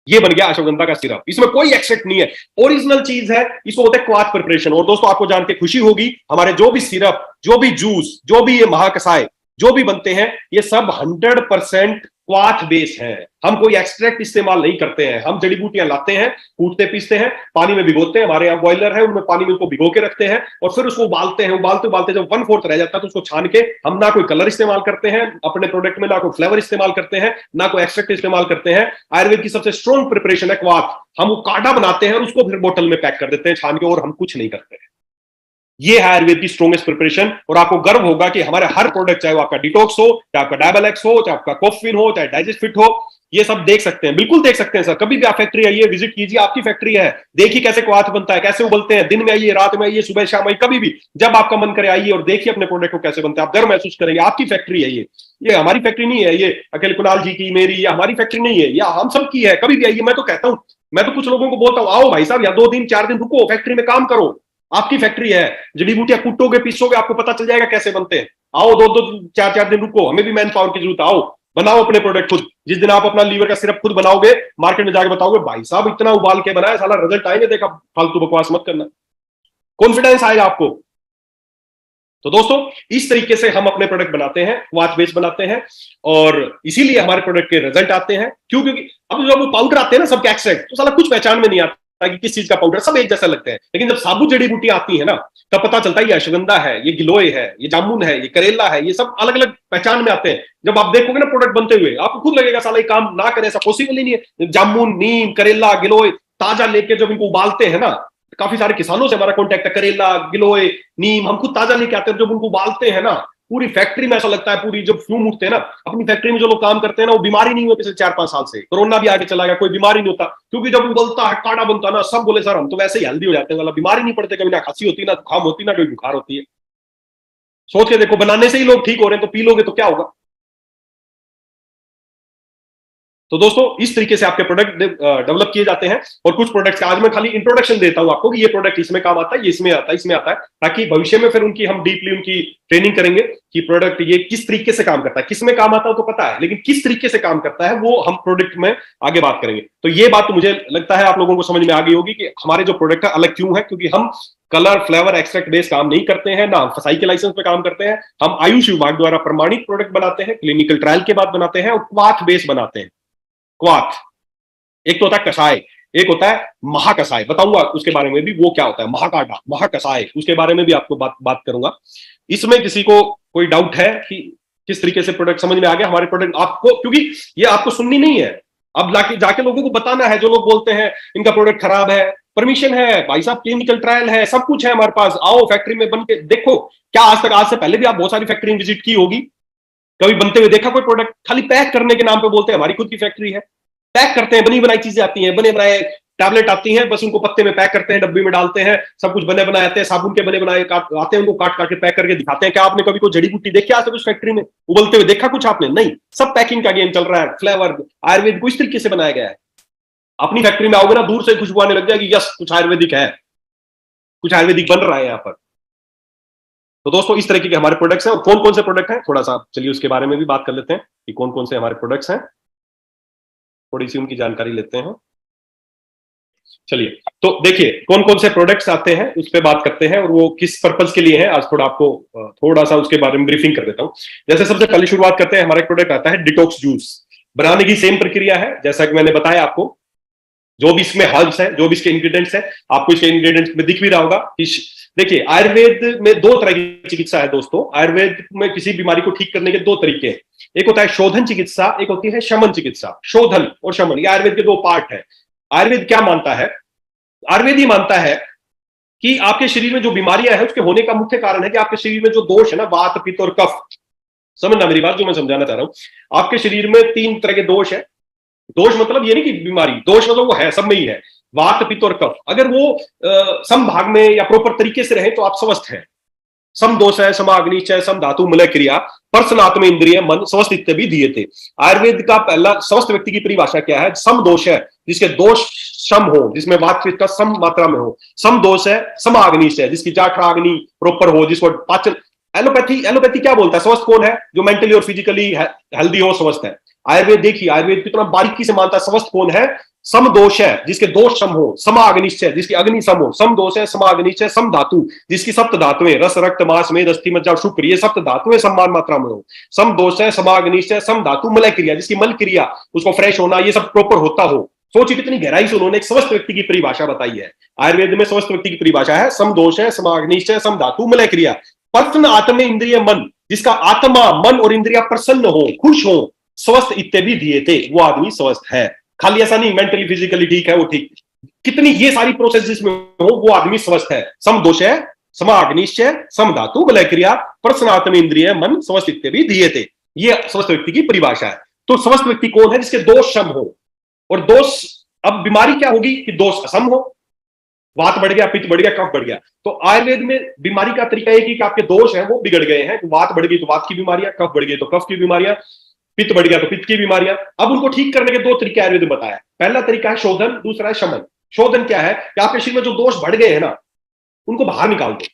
ये बन गया अश्वगंधा का सिरप, इसमें कोई एक्सट्रैक्ट नहीं है, ओरिजिनल चीज है, इसको होता है क्वाथ प्रिपरेशन। और दोस्तों आपको जान के खुशी होगी, हमारे जो भी सिरप, जो भी जूस, जो भी ये महाकसाय जो भी बनते हैं, ये सब 100% क्वाथ बेस है। हम कोई एक्सट्रैक्ट इस्तेमाल नहीं करते हैं, हम जड़ी बूटियां लाते हैं, कूटते पीसते हैं, पानी में भिगोते हैं, हमारे यहाँ बॉयलर है, उनमें पानी में उसको भिगो के रखते हैं और फिर उसको उबालते हैं, उबालते उबालते जब 1/4 रह जाता है तो उसको छान के, हम ना कोई कलर इस्तेमाल करते हैं अपने प्रोडक्ट में, ना कोई फ्लेवर इस्तेमाल करते हैं, ना कोई एक्सट्रैक्ट इस्तेमाल करते हैं। आयुर्वेद की सबसे स्ट्रॉन्ग प्रिपरेशन है क्वाथ, हम वो काढ़ा बनाते हैं और उसको फिर बोतल में पैक कर देते हैं छान के, और हम कुछ नहीं करते हैं। ये है आयुर्वेद की स्ट्रॉन्गेस्ट प्रिपरेशन। और आपको गर्व होगा कि हमारे हर प्रोडक्ट, चाहे वो आपका डिटॉक्स हो, चाहे आपका डायबल-एक्स हो, चाहे आपका कोफिन हो, चाहे डाइजेस्ट फिट हो, ये सब देख सकते हैं, बिल्कुल देख सकते हैं सर। कभी भी आप फैक्ट्री आइए, विजिट कीजिए, आपकी फैक्ट्री है, देखिए कैसे क्वाथ बनता है, कैसे उबलते हैं, दिन में आइए, रात में आइए, सुबह शाम आइए, कभी भी जब आपका मन करे आइए और देखिए अपने प्रोडक्ट को कैसे बनता है, आप गर्व महसूस करेंगे। आपकी फैक्ट्री है ये हमारी फैक्ट्री नहीं है, ये अकेले कुणाल जी की, मेरी, ये हमारी फैक्ट्री नहीं है, या हम सब की है। कभी भी आइए, मैं तो कहता हूं, मैं तो कुछ लोगों को बोलता हूं, आओ भाई साहब, या 2 दिन 4 दिन रुको, फैक्ट्री में काम करो, आपकी फैक्ट्री है, जड़ी बूटियां कूटोगे, पीसोगे, आपको पता चल जाएगा कैसे बनते हैं। आओ 2 4 दिन रुको, हमें भी मैन पावर की जरूरत है, आओ बनाओ अपने प्रोडक्ट खुद। जिस दिन आप अपना लीवर का सिरप खुद बनाओगे, मार्केट में जाके बताओगे भाई साहब इतना उबाल के बनाया, साला रिजल्ट आएंगे, देखा, फालतू बकवास मत करना, कॉन्फिडेंस आएगा आपको। तो दोस्तों इस तरीके से हम अपने प्रोडक्ट बनाते हैं, क्वाथ बेस बनाते हैं, और इसीलिए हमारे प्रोडक्ट के रिजल्ट आते हैं। क्यों? क्योंकि अब जब वो पाउडर आते हैं ना सबके एक्सट्रैक्ट, तो साला कुछ पहचान में नहीं आता सकता कि किस चीज का पाउडर, सब एक जैसा लगते हैं, लेकिन जब साबुत जड़ी बूटी आती है ना, तब पता चलता है ये अश्वगंधा है, ये गिलोय है, ये जामुन है, ये करेला है, ये सब अलग अलग पहचान में आते हैं। जब आप देखोगे ना प्रोडक्ट बनते हुए, आपको खुद लगेगा साला ये काम ना करे, ऐसा पॉसिबल ही नहीं है। जामुन, नीम, करेला, गिलोय ताजा लेके जब इनको उबालते हैं ना, काफी सारे किसानों से हमारा कॉन्टेक्ट है, करेला, गिलोय, नीम हम खुद ताजा लेके आते हैं, जब उनको उबालते हैं ना, पूरी फैक्ट्री में ऐसा लगता है, पूरी जब फ्लूम उठते हैं ना, अपनी फैक्ट्री में जो लोग काम करते हैं ना, वो बीमारी नहीं हुए पिछले 4-5 साल से, कोरोना भी आगे चला गया, कोई बीमारी नहीं होता, क्योंकि जब उबलता है, काढ़ा बनता है ना, सब बोले सर हम तो वैसे ही हेल्दी हो जाते हैं, वाला बीमारी नहीं पड़ते, कभी ना खांसी होती, ना जुकाम होती, ना कोई बुखार होती है। सोच के देखो, बनाने से ही लोग ठीक हो रहे हैं, तो पी लोगे तो क्या होगा। तो दोस्तों इस तरीके से आपके प्रोडक्ट डेवलप किए जाते हैं। और कुछ प्रोडक्ट्स का आज मैं खाली इंट्रोडक्शन देता हूं आपको कि ये प्रोडक्ट इसमें काम आता है, ये इसमें आता है, इसमें आता है, ताकि भविष्य में फिर उनकी हम डीपली उनकी ट्रेनिंग करेंगे कि प्रोडक्ट ये किस तरीके से काम करता है। किस में काम आता है तो पता है, लेकिन किस तरीके से काम करता है वो हम प्रोडक्ट में आगे बात करेंगे। तो ये बात तो मुझे लगता है आप लोगों को समझ में आ गई होगी कि हमारे जो प्रोडक्ट है अलग क्यों है, क्योंकि हम कलर, फ्लेवर, एक्सट्रैक्ट बेस्ड काम नहीं करते हैं, ना फसाई के लाइसेंस पे काम करते हैं। हम आयुष विभाग द्वारा प्रमाणित प्रोडक्ट बनाते हैं, क्लिनिकल ट्रायल के बाद बनाते हैं, और क्वाथ बेस्ड बनाते हैं। क्वाथ एक तो होता है कषाय, एक होता है महाकषाय, बताऊंगा उसके बारे में भी वो क्या होता है, महाकाढ़ा, महाकषाय, उसके बारे में भी आपको बात करूंगा। इसमें किसी को कोई डाउट है कि किस तरीके से प्रोडक्ट समझ में आ गया हमारे प्रोडक्ट आपको, क्योंकि ये आपको सुननी नहीं है, अब जाके लोगों को बताना है। जो लोग बोलते हैं इनका प्रोडक्ट खराब है, परमिशन है भाई साहब, क्लिनिकल ट्रायल है, सब कुछ है हमारे पास, आओ फैक्ट्री में बन के देखो। क्या आज से पहले भी आप बहुत सारी फैक्ट्री विजिट की होगी, कभी बनते हुए देखा कोई प्रोडक्ट? खाली पैक करने के नाम पे बोलते हैं हमारी खुद की फैक्ट्री है, पैक करते हैं, बनी बनाई चीजें आती हैं, बने बनाए टैबलेट आती हैं, बस उनको पत्ते में पैक करते हैं, डब्बी में डालते हैं, सब कुछ बने बनाए आते हैं, साबुन के बने बनाए आते हैं, उनको काट काट के पैक करके दिखाते हैं। क्या आपने कभी कोई जड़ी बूटी देखी आज तक उस फैक्ट्री में उबलते हुए देखा कुछ आपने? नहीं, सब पैकिंग का गेम चल रहा है। फ्लेवर आयुर्वेद को इस तरीके से बनाया गया है, अपनी फैक्ट्री में आओगे ना, दूर से खुशबू आने लग जाएगी, यस कुछ आयुर्वेदिक है, कुछ आयुर्वेदिक बन रहा है यहाँ पर। तो दोस्तों इस तरीके के हमारे प्रोडक्ट्स हैं। और कौन कौन से प्रोडक्ट हैं, थोड़ा सा चलिए उसके बारे में भी बात कर लेते हैं कि कौन कौन से हमारे प्रोडक्ट्स हैं, थोड़ी सी उनकी जानकारी लेते हैं। चलिए तो देखिए कौन कौन से प्रोडक्ट्स आते हैं उस पर बात करते हैं, और वो किस पर्पज के लिए है, आज थोड़ा आपको थोड़ा सा उसके बारे में ब्रीफिंग कर देता हूं। जैसे सबसे पहले शुरुआत करते हैं, हमारा एक प्रोडक्ट आता है डिटॉक्स जूस। बनाने की सेम प्रक्रिया है जैसा कि मैंने बताया आपको, जो भी इसमें हर्ब्स है, जो भी इसके इंग्रेडिएंट्स है, आपको इसके इंग्रेडिएंट्स में दिख भी रहा होगा। देखिए आयुर्वेद में 2 तरह की चिकित्सा है दोस्तों। आयुर्वेद में किसी बीमारी को ठीक करने के 2 तरीके हैं, एक होता है शोधन चिकित्सा, एक होती है शमन चिकित्सा। शोधन और शमन ये आयुर्वेद के 2 पार्ट है। आयुर्वेद क्या मानता है? आयुर्वेद ही मानता है कि आपके शरीर में जो बीमारियां हैं उसके होने का मुख्य कारण है कि आपके शरीर में जो दोष है ना, वात, पित्त और कफ, समझना मेरी बात जो मैं समझाना चाह रहा हूं। आपके शरीर में 3 तरह के दोष है। दोष मतलब ये नहीं कि बीमारी, दोष मतलब वो है, सब में ही है, वात, पित्त और कफ। अगर वो सम भाग में या प्रॉपर तरीके से रहे तो आप स्वस्थ हैं। सम दोष है, समाग्निश्चय, सम धातु मलय क्रिया, परसनात्म इंद्रिय मन स्वस्थ इत्यादि दिए थे। आयुर्वेद का पहला स्वस्थ व्यक्ति की परिभाषा क्या है? सम दोष है जिसके दोष सम हो, जिसमें वात पित्त का सम मात्रा में हो। सम दोष है, समाग्निश्चय जिसकी जाठराग्नि प्रॉपर हो, जिसको पाचन। एलोपैथी क्या बोलता है? स्वस्थ कौन है? जो मेंटली और फिजिकली हेल्दी हो, स्वस्थ है। आयुर्वेद देखिए, आयुर्वेद कितना बारीकी से मानता है स्वस्थ कौन है। सम दोष है जिसके दोष सम हो, समाग्निश्चय जिसकी अग्नि सम हो। सम दोष है, समाग्निश्चय, सम धातु जिसकी सप्त धातुएं रस, रक्त, मांस, मेद, अस्थि, मज्जा, शुक्र ये सप्त धातुएं समान मात्रा में हो। सम दोष है, समाग्निश्चय, सम धातु मलय क्रिया जिसकी मल क्रिया, उसको फ्रेश होना, ये सब प्रॉपर होता हो। सोचिए कितनी गहराई से उन्होंने एक स्वस्थ व्यक्ति की परिभाषा बताई है। आयुर्वेद में स्वस्थ व्यक्ति की परिभाषा है सम दोष है, समाग्निश्चय, सम धातु मलय क्रिया, प्रसन्न आत्म इंद्रिय मन, जिसका आत्मा, मन और इंद्रिया प्रसन्न हो, खुश हो, स्वस्थ इत्यादि दिए थे, वो आदमी स्वस्थ है। खाली ऐसा नहीं मेंटली फिजिकली ठीक है वो ठीक, कितनी ये सारी प्रोसेस जिसमें हो वो आदमी स्वस्थ है। सम दोष है, समाग्निश्चय, सम धातु मलय क्रिया, प्रसन्नात्म इंद्रिय मन स्वस्थ इत्यादि दिए थे। ये स्वस्थ व्यक्ति की परिभाषा है। तो स्वस्थ व्यक्ति कौन है? जिसके दोष सम हो। और दोष, अब बीमारी क्या होगी कि दोष असम हो, वात बढ़ गया, पित्त बढ़ गया, कफ बढ़ गया। तो आयुर्वेद में बीमारी का तरीका एक ही कि आपके दोष हैं वो बिगड़ गए हैं। वात बढ़ गई तो वात की बीमारियां, कफ बढ़ गई तो कफ की बीमारियां, पित्त बढ़ गया तो पित्त की बीमारियां। अब उनको ठीक करने के 2 तरीके आयुर्वेद में बताया। पहला तरीका है शोधन, दूसरा है शमन। शोधन क्या है कि आपके शरीर में जो दोष बढ़ गए हैं ना, उनको बाहर निकाल दो।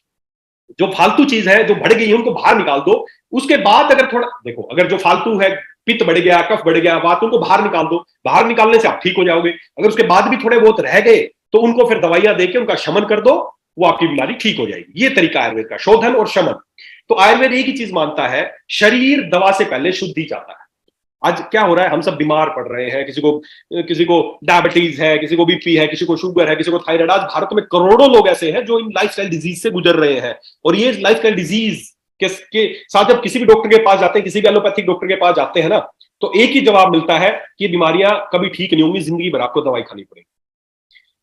जो फालतू चीज है जो बढ़ गई है उनको बाहर निकाल दो। उसके बाद अगर थोड़ा देखो, अगर जो फालतू है, पित्त बढ़ गया, कफ बढ़ गया, वात, उनको बाहर निकाल दो। बाहर निकालने से आप ठीक हो जाओगे। अगर उसके बाद भी थोड़े बहुत रह गए तो उनको फिर दवाइयां देके उनका शमन कर दो, वो आपकी बीमारी ठीक हो जाएगी। ये तरीका आयुर्वेद का, शोधन और शमन। तो आयुर्वेद एक ही चीज मानता है, शरीर दवा से पहले शुद्धि चाहता है। आज क्या हो रहा है, हम सब बीमार पड़ रहे हैं, किसी को डायबिटीज है, किसी को बीपी है, किसी को शुगर है, किसी को थायराइड। आज भारत में करोड़ों लोग ऐसे हैं जो इन लाइफस्टाइल डिजीज से गुजर रहे हैं। और ये लाइफस्टाइल डिजीज के साथ जब किसी भी डॉक्टर के पास जाते हैं, किसी भी एलोपैथिक डॉक्टर के पास जाते हैं ना, तो एक ही जवाब मिलता है कि ये बीमारियां कभी ठीक नहीं होंगी, जिंदगी भर आपको दवाई खानी पड़ेगी।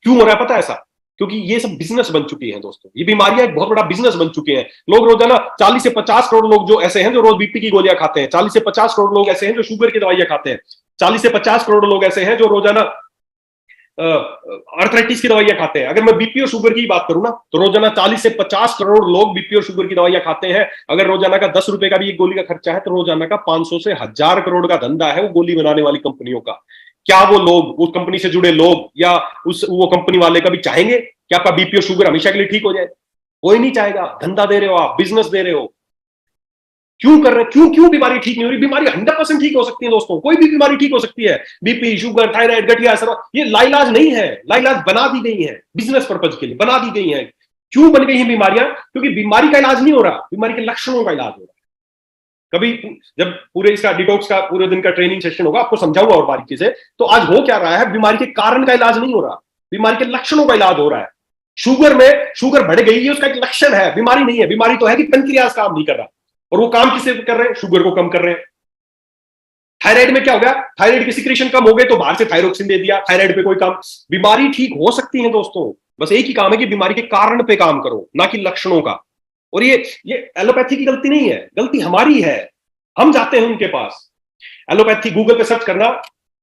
क्यों हो रहा है पता है ऐसा? क्योंकि ये सब बिजनेस बन चुकी है दोस्तों। ये बीमारियां एक बहुत बड़ा बिजनेस बन चुके हैं। लोग रोजाना 40 से 50 करोड़ लोग जो ऐसे हैं जो रोज बीपी की गोलियां खाते हैं, 40 से 50 करोड़ लोग ऐसे हैं जो शुगर की दवाइयां खाते हैं, 40 से 50 करोड़ लोग ऐसे हैं जो रोजाना आर्थराइटिस की दवाइयां खाते हैं। अगर मैं बीपी और शुगर की बात करूं ना, तो रोजाना 40 से 50 करोड़ लोग बीपी और शुगर की दवाइयां खाते हैं। अगर रोजाना का 10 रुपए का भी एक गोली का खर्चा है, तो रोजाना का 500 से 1000 करोड़ का धंधा है वो गोली बनाने वाली कंपनियों का। क्या वो लोग, उस कंपनी से जुड़े लोग या वो कंपनी वाले कभी चाहेंगे कि आपका बीपी और शुगर हमेशा के लिए ठीक हो जाए? कोई नहीं चाहेगा। धंधा दे रहे हो आप, बिजनेस दे रहे हो। क्यों कर रहे हैं? क्यों बीमारी ठीक नहीं हो रही? बीमारी 100% ठीक हो सकती है दोस्तों, कोई भी बीमारी ठीक हो सकती है। बीपी, शुगर, थायराइड, गठिया, ये लाइलाज नहीं है। लाइलाज बना दी गई है, बिजनेस पर्पज के लिए बना दी गई है। क्यों बन गई है बीमारियां? क्योंकि बीमारी का इलाज नहीं हो रहा, बीमारी के लक्षणों का इलाज हो रहा है। कभी जब पूरे इसका डिटॉक्स का पूरे दिन का ट्रेनिंग सेशन होगा, आपको समझाऊंगा और बारीकी से। तो आज हो क्या रहा है, बीमारी के कारण का इलाज नहीं हो रहा, बीमारी के लक्षणों का इलाज हो रहा है। शुगर बढ़ गई, ये उसका एक लक्षण है, बीमारी नहीं है। बीमारी तो है कि पैंक्रियाज काम नहीं कर रहा, और वो काम किसे कर रहे हैं? शुगर को कम कर रहे हैं। थायराइड में क्या हो गया? थायराइड की सिक्रेशन कम हो गई तो बाहर से थायरोक्सिन दे दिया, थायराइड पे कोई काम। बीमारी ठीक हो सकती है दोस्तों, बस एक ही काम है कि बीमारी के कारण पे काम करो, ना कि लक्षणों का। और ये एलोपैथी की गलती नहीं है, गलती हमारी है। हम जाते हैं उनके पास। एलोपैथी गूगल पे सर्च करना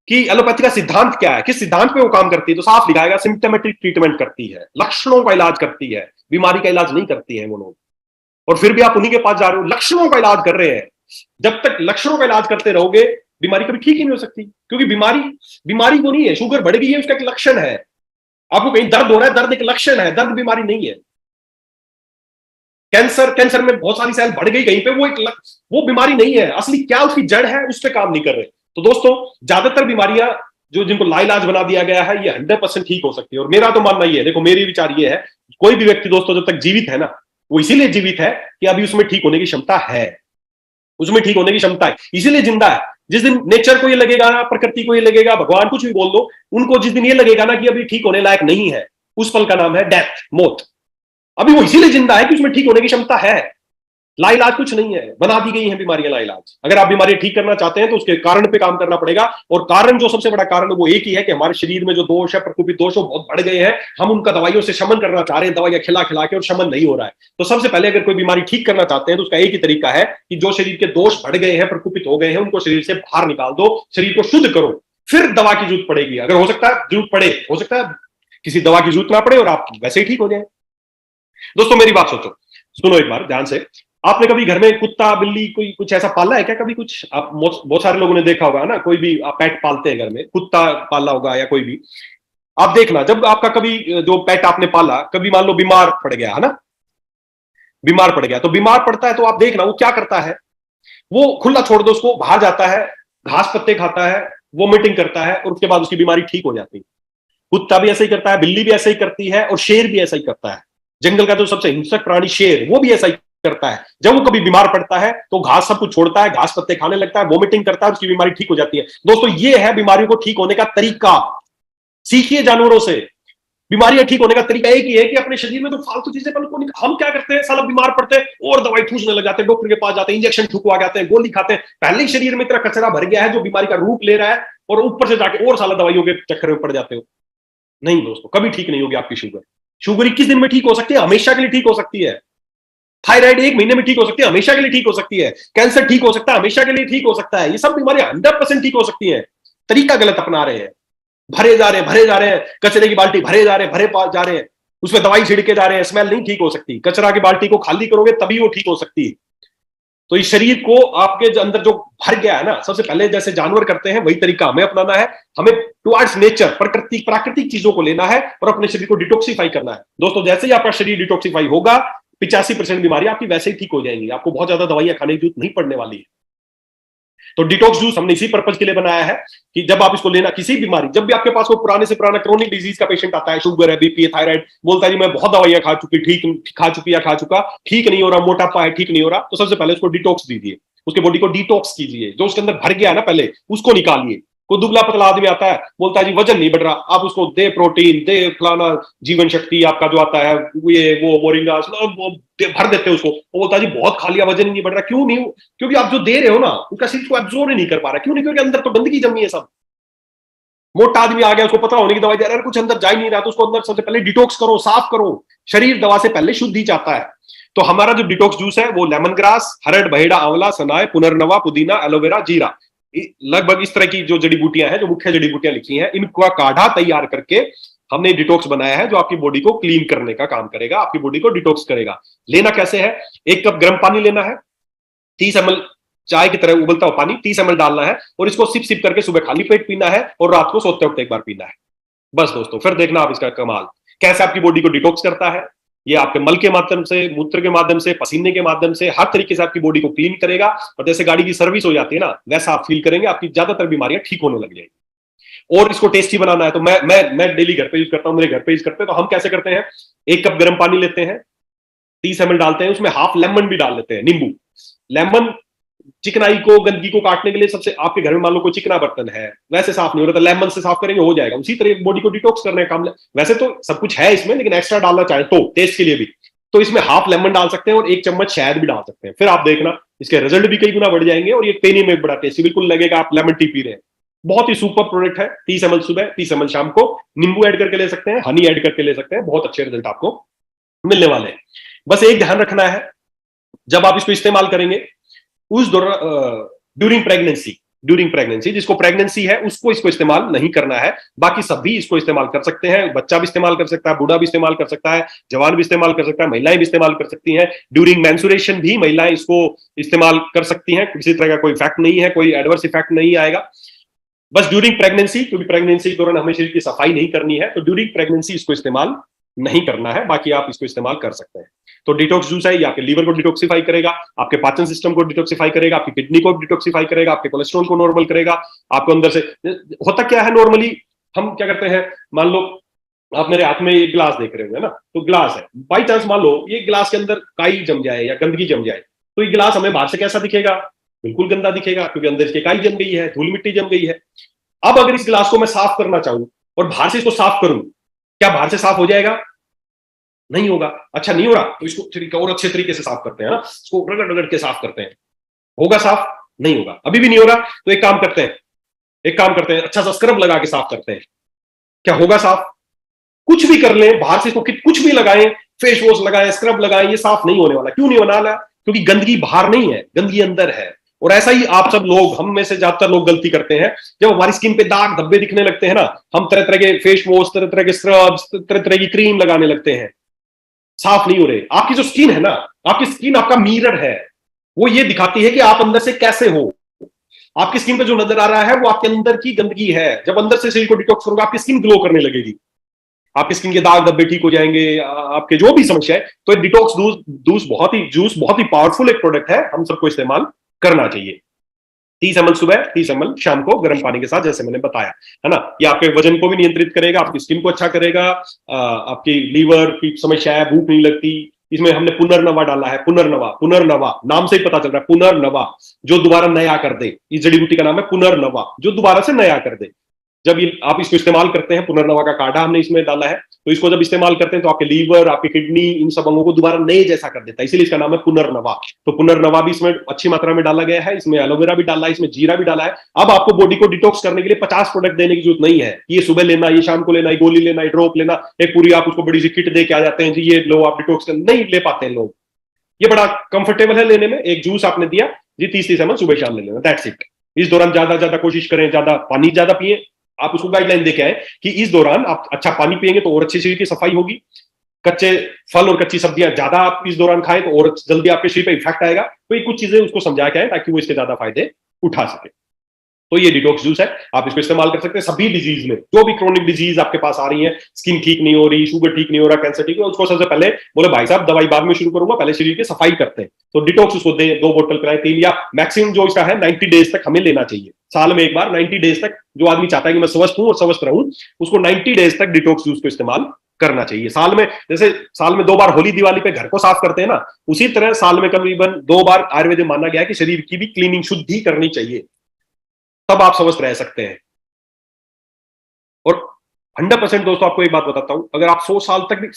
कि एलोपैथी का सिद्धांत क्या है, किस सिद्धांत पे वो काम करती है, तो साफ लिखाएगा सिम्टोमेटिक ट्रीटमेंट करती है, लक्षणों का इलाज करती है, बीमारी का इलाज नहीं करती है वो लोग। और फिर भी आप उन्हीं के पास जा रहे हो, लक्षणों का इलाज कर रहे हैं। जब तक लक्षणों का इलाज करते रहोगे, बीमारी कभी ठीक ही नहीं हो सकती। क्योंकि बीमारी वो नहीं है, शुगर बढ़ गई है उसका एक लक्षण है। आपको कहीं दर्द हो रहा है, दर्द एक लक्षण है, दर्द बीमारी नहीं है। कैंसर में बहुत सारी सेल बढ़ गई कहीं पे, वो बीमारी नहीं है। असली क्या उसकी जड़ है, उस पर काम नहीं कर रहे। तो दोस्तों, ज्यादातर बीमारियां जिनको लाइलाज बना दिया गया है, ये 100% ठीक हो सकती है। और मेरा तो मानना ये है, देखो मेरी विचार ये है, कोई भी व्यक्ति दोस्तों जब तक जीवित है ना, वो इसीलिए जीवित है कि अभी उसमें ठीक होने की क्षमता है, उसमें ठीक होने की क्षमता है, इसीलिए जिंदा है। जिस दिन नेचर को ये लगेगा ना, प्रकृति को ये लगेगा, भगवान कुछ भी बोल दो, उनको जिस दिन ये लगेगा ना कि अभी ठीक होने लायक नहीं है, उस पल का नाम है डेथ, मौत। अभी वो इसीलिए जिंदा है कि उसमें ठीक होने की क्षमता है। लाइलाज कुछ नहीं है, बना दी गई है बीमारियां लाइलाज। अगर आप बीमारियां ठीक करना चाहते हैं तो उसके कारण पे काम करना पड़ेगा। और कारण, जो सबसे बड़ा कारण है, वो एक ही है कि हमारे शरीर में जो दोष है, प्रकोपित दोष, वो बहुत बढ़ गए हैं। हम उनका दवाइयों से शमन करना चाह रहे हैं, दवाइयां खिला खिला के, और शमन नहीं हो रहा है। तो सबसे पहले अगर कोई बीमारी ठीक करना चाहते हैं तो उसका एक ही तरीका है कि जो शरीर के दोष बढ़ गए हैं, प्रकोपित हो गए हैं, उनको शरीर से बाहर निकाल दो, शरीर को शुद्ध करो। फिर दवा की जरूरत पड़ेगी। अगर हो सकता है जरूरत पड़े, हो सकता है किसी दवा की जरूरत ना पड़े और आप वैसे ही ठीक हो जाए। दोस्तों मेरी बात सोचो, सुनो एक बार ध्यान से। आपने कभी घर में कुत्ता, बिल्ली, कोई कुछ ऐसा पाला है क्या? कभी कुछ आप बहुत सारे लोगों ने देखा होगा ना, कोई भी आप पेट पालते हैं घर में, कुत्ता पाला होगा या कोई भी। आप देखना, जब आपका कभी जो पेट आपने पाला, कभी मान लो बीमार पड़ गया है ना, बीमार पड़ गया, तो बीमार पड़ता है तो आप देखना वो क्या करता है। वो खुला छोड़ दो उसको, बाहर जाता है, घास पत्ते खाता है, वोमिटिंग करता है, और उसके बाद उसकी बीमारी ठीक हो जाती है। कुत्ता भी ऐसा ही करता है, बिल्ली भी ऐसा ही करती है, और शेर भी ऐसा ही करता है। जंगल का जो सबसे हिंसक प्राणी शेर, वो भी ऐसा ही करता है। जब वो कभी बीमार पड़ता है तो घास सब कुछ छोड़ता है, घास पत्ते खाने लगता है, वोमिटिंग करता है, उसकी बीमारी ठीक हो जाती है। दोस्तों ये है बीमारियों को ठीक होने का तरीका। सीखिए जानवरों से। बीमारियां ठीक होने का तरीका एक ही है कि अपने शरीर में तो फालतू चीजें, हम क्या करते हैं, साला बीमार पड़ते हैं और दवाई ठूसने लग जाते हैं, डॉक्टर के पास जाते हैं, इंजेक्शन ठुकवा जाते हैं, गोली खाते हैं। पहले ही शरीर में इतना कचरा भर गया है जो बीमारी का रूप ले रहा है, और ऊपर से जाके और साला दवाइयों के चक्कर में पड़ जाते हो। नहीं दोस्तों, कभी ठीक नहीं होगी आपकी शुगर। शुगर 21 दिन में ठीक हो सकती है, हमेशा के लिए ठीक हो सकती है। थायराइड 1 महीने में ठीक हो सकती है, हमेशा के लिए ठीक हो सकती है। कैंसर ठीक हो सकता है, हमेशा के लिए ठीक हो सकता है। ये सब बीमारियां 100% ठीक हो सकती है। तरीका गलत अपना रहे हैं, भरे जा रहे हैं, कचरे की बाल्टी भरे जा रहे हैं, उसमें दवाई छिड़के जा रहे हैं, स्मेल नहीं ठीक हो सकती। कचरा की बाल्टी को खाली करोगे तभी वो ठीक हो सकती है। तो इस शरीर को आपके अंदर जो भर गया है ना, सबसे पहले जैसे जानवर करते हैं वही तरीका हमें अपनाना है। हमें टुवर्ड्स नेचर, प्राकृतिक चीजों को लेना है और अपने शरीर को डिटॉक्सिफाई करना है। दोस्तों जैसे ही आपका शरीर डिटॉक्सिफाई होगा, 85% बीमारी आपकी वैसे ही ठीक हो जाएंगी। आपको बहुत ज्यादा दवाइयां खाने की जरूरत नहीं पड़ने वाली है। तो डिटॉक्स जूस हमने इसी पर्पज के लिए बनाया है कि जब आप इसको लेना, किसी बीमारी, जब भी आपके पास वो पुराने से पुराना क्रोनिक डिजीज का पेशेंट आता है, शुगर है, बीपी है, थायराइड, बोलता है जी मैं बहुत दवाइयां खा चुका, ठीक नहीं हो रहा, मोटापा है, ठीक नहीं हो रहा, तो सबसे पहले उसको डिटॉक्स दीजिए। उसके बॉडी को डिटॉक्स कीजिए, जो उसके अंदर भर गया है ना पहले उसको निकालिए। कोई दुबला पतला आदमी आता है, बोलता है जी वजन नहीं बढ़ रहा, आप उसको दे प्रोटीन, दे फलाना जीवन शक्ति आपका जो आता है, ये वो मोरिंगा, वो भर देते हैं उसको। वो बोलता है जी बहुत खा लिया, वजन नहीं बढ़ रहा। क्यों नहीं? क्योंकि आप जो दे रहे हो ना, उसका शरीर को एब्जॉर्ब नहीं कर पा रहा। क्यों नहीं? क्योंकि अंदर तो गंदगी जमी है सब। मोटा आदमी आ गया, उसको पतला होने की दवाई दे रहा है, कुछ अंदर जा ही नहीं रहा, तो उसको अंदर सबसे पहले डिटॉक्स करो, साफ करो। शरीर दवा से पहले शुद्धि चाहता है। तो हमारा जो डिटॉक्स जूस है वो लेमन ग्रास, हरड़, बहेड़ा, आंवला, सनाए, पुनर्नवा, पुदीना, एलोवेरा, जीरा, लगभग इस तरह की जो जड़ी बूटियां हैं, जो मुख्य जड़ी बूटियां लिखी हैं, इनका काढ़ा तैयार करके हमने डिटॉक्स बनाया है, जो आपकी बॉडी को क्लीन करने का काम करेगा, आपकी बॉडी को डिटॉक्स करेगा। लेना कैसे है? 1 कप गर्म पानी लेना है, 30 ml चाय की तरह उबलता हुआ पानी 30 ml डालना है, और इसको सिप सिप करके सुबह खाली पेट पीना है और रात को सोते वक्त एक बार पीना है। बस दोस्तों, फिर देखना आप इसका कमाल कैसे आपकी बॉडी को डिटॉक्स करता है। ये आपके मल के माध्यम से, मूत्र के माध्यम से, पसीने के माध्यम से, हर तरीके से आपकी बॉडी को क्लीन करेगा। और जैसे गाड़ी की सर्विस हो जाती है ना, वैसा आप फील करेंगे, आपकी ज्यादातर बीमारियां ठीक होने लग जाएगी। और इसको टेस्टी बनाना है तो मैं डेली घर पे यूज करता हूं, मेरे घर पे यूज करते हैं। तो हम कैसे करते हैं? 1 कप गर्म पानी लेते हैं, 30 ml डालते हैं, उसमें हाफ लेमन भी डाल लेते हैं, नींबू। लेमन चिकनाई को, गंदगी को काटने के लिए सबसे, आपके घर में मान लो कोई चिकना बर्तन है, वैसे साफ नहीं हो रहा, तो लेमन से साफ करेंगे, हो जाएगा। उसी तरह बॉडी को डिटॉक्स करने का काम, वैसे तो सब कुछ है इसमें, लेकिन एक्स्ट्रा डालना चाहे तो टेस्ट के लिए भी, तो इसमें हाफ लेमन डाल सकते हैं और 1 चम्मच शहद भी डाल सकते हैं। फिर आप देखना इसके रिजल्ट भी कई गुना बढ़ जाएंगे, और ये पीने में बड़ा टेस्टी बिल्कुल लगेगा, आप लेमन टी पी रहे हैं। बहुत ही सुपर प्रोडक्ट है। 30 ml सुबह, 30 ml शाम को। नींबू ऐड करके ले सकते हैं, हनी ऐड करके ले सकते हैं, बहुत अच्छे रिजल्ट आपको मिलने वाले हैं। बस एक ध्यान रखना है, जब आप इसको इस्तेमाल करेंगे उस दौरान, ड्यूरिंग प्रेगनेंसी, जिसको प्रेगनेंसी है उसको इसको इस्तेमाल नहीं करना है। बाकी सभी इसको इस्तेमाल कर सकते हैं, बच्चा भी इस्तेमाल कर सकता है, बूढ़ा भी इस्तेमाल कर सकता है, जवान भी इस्तेमाल कर सकता है, महिलाएं भी इस्तेमाल कर सकती हैं। ड्यूरिंग मेंसुरेशन भी महिलाएं इसको इस्तेमाल कर सकती हैं, किसी तरह का कोई इफेक्ट नहीं है, कोई एडवर्स इफेक्ट नहीं आएगा। बस ड्यूरिंग प्रेगनेंसी, क्योंकि प्रेगनेंसी के दौरान हमें शरीर की सफाई नहीं करनी है, तो ड्यूरिंग प्रेगनेंसी इसको इस्तेमाल नहीं करना है। बाकी आप इसको इस्तेमाल कर सकते हैं। तो डिटॉक्स जूस है, ये आपके लीवर को डिटॉक्सिफाई करेगा, आपके पाचन सिस्टम को डिटॉक्सिफाई करेगा, आपकी किडनी को डिटॉक्सिफाई करेगा, आपके कोलेस्ट्रॉल को नॉर्मल करेगा। आपको अंदर से होता क्या है, नॉर्मली हम क्या करते हैं, मान लो आप मेरे हाथ में एक गिलास देख रहे होंगे ना, तो गिलास है, बाई चांस मान लो ये गिलास के अंदर काई जम जाए या गंदगी जम जाए, तो ये गिलास हमें बाहर से कैसा दिखेगा? बिल्कुल गंदा दिखेगा, क्योंकि अंदर इसके काई जम गई है, धूल मिट्टी जम गई है। अब अगर इस गिलास को मैं साफ करना चाहूं और बाहर से इसको साफ करूं, क्या बाहर से साफ हो जाएगा? नहीं होगा। अच्छा, नहीं हो रहा, तो इसको और अच्छे तरीके से साफ करते हैं ना, इसको रगड़ रगड़ के साफ करते हैं, होगा साफ? नहीं होगा। अभी भी नहीं हो रहा, तो एक काम करते हैं, अच्छा सा स्क्रब लगा के साफ करते हैं, क्या होगा साफ? कुछ भी कर ले, बाहर से इसको कुछ भी लगाएं, फेस वॉश लगाएं, स्क्रब लगाएं, ये साफ नहीं होने वाला। क्यों नहीं होने वाला? क्योंकि गंदगी बाहर नहीं है, गंदगी अंदर है। और ऐसा ही आप सब लोग, हम में से ज्यादातर लोग गलती करते हैं, जब हमारी स्किन पे दाग धब्बे दिखने लगते हैं ना, हम तरह तरह के फेस वॉश, तरह तरह के स्क्रब्स, तरह तरह की क्रीम लगाने लगते हैं, साफ नहीं हो रहे। आपकी जो स्किन है ना, आपकी स्किन आपका मिरर है, वो ये दिखाती है कि आप अंदर से कैसे हो। आपकी स्किन पे जो नजर आ रहा है वो आपके अंदर की गंदगी है। जब अंदर से शरीर को डिटॉक्स करोगे, आपकी स्किन ग्लो करने लगेगी, आपकी स्किन के दाग धब्बे ठीक हो जाएंगे, आपके जो भी समस्या है। तो डिटॉक्स जूस बहुत ही पावरफुल एक प्रोडक्ट है, हम सबको इस्तेमाल करना चाहिए। 30 ml सुबह, 30 ml शाम को गर्म पानी के साथ, जैसे मैंने बताया है ना। ये आपके वजन को भी नियंत्रित करेगा, आपकी स्किन को अच्छा करेगा, आपकी लीवर की समस्या है, भूख नहीं लगती। इसमें हमने पुनर्नवा डाला है, पुनर्नवा नाम से ही पता चल रहा है, पुनर्नवा, जो दोबारा नया कर दे। इस जड़ी बूटी का नाम है पुनर्नवा, जो दोबारा से नया कर दे। जब ये आप इसको इस्तेमाल करते हैं, पुनर्नवा का काढ़ा हमने इसमें डाला है, तो इसको जब इस्तेमाल करते हैं तो आपके लीवर, आपकी किडनी, इन सब अंगों को दोबारा नए जैसा कर देता है, इसीलिए इसका नाम है पुनर्नवा। तो पुनर्नवा भी इसमें अच्छी मात्रा में डाला गया है, इसमें एलोवेरा भी डाला है, इसमें जीरा भी डाला है। अब आपको बॉडी को डिटॉक्स करने के लिए 50 प्रोडक्ट देने की जरूरत नहीं है, ये सुबह लेना, ये शाम को लेना, ये गोली लेना, ये ड्रॉप लेना, एक पूरी आप उसको बड़ी सी किट दे के आ जाते हैं जी, ये लो आप डिटॉक्स कर, नहीं ले पाते हैं लोग। ये बड़ा कंफर्टेबल है लेने में। एक जूस आपने दिया जी, 30 ml सुबह शाम ले लेना, दैट्स इट। इस दौरान ज्यादा कोशिश करें, ज्यादा पानी ज्यादा पिए। आप उसको गाइडलाइन देके आए कि इस दौरान आप अच्छा पानी पिएंगे तो और अच्छी शरीर की सफाई होगी। कच्चे फल और कच्ची सब्जियां ज्यादा आप इस दौरान खाएं तो और जल्दी आपके शरीर पे इफेक्ट आएगा। तो ये कुछ चीजें उसको समझा के आए ताकि वो इसके ज्यादा फायदे उठा सके। तो ये डिटॉक्स जूस है, आप इसको इस्तेमाल कर सकते हैं सभी डिजीज में। जो भी क्रोनिक डिजीज आपके पास आ रही है, स्किन ठीक नहीं हो रही, शुगर ठीक नहीं हो रहा, कैंसर ठीक है, उसको सबसे पहले बोले भाई साहब दवाई बाद में शुरू करूंगा, पहले शरीर की सफाई करते हैं। तो डिटॉक्स उसको दे, 2 बोतल पिलाएं, 3, या मैक्सिमम जो इसका है 90 डेज तक हमें लेना चाहिए। साल में एक बार 90 डेज तक, जो आदमी चाहता है कि मैं स्वस्थ हूं और स्वस्थ रहूं, उसको 90 डेज तक डिटॉक्स जूस को इस्तेमाल करना चाहिए। साल में, जैसे साल में 2 बार होली दिवाली पे घर को साफ करते हैं ना, उसी तरह साल में करीबन 2 बार आयुर्वेद में माना गया है कि शरीर की भी क्लीनिंग, शुद्धि करनी चाहिए, तब आप स्वस्थ रह सकते हैं। और 100% दोस्तों आपको एक बात बताता हूं, अगर आप 100 साल तक भी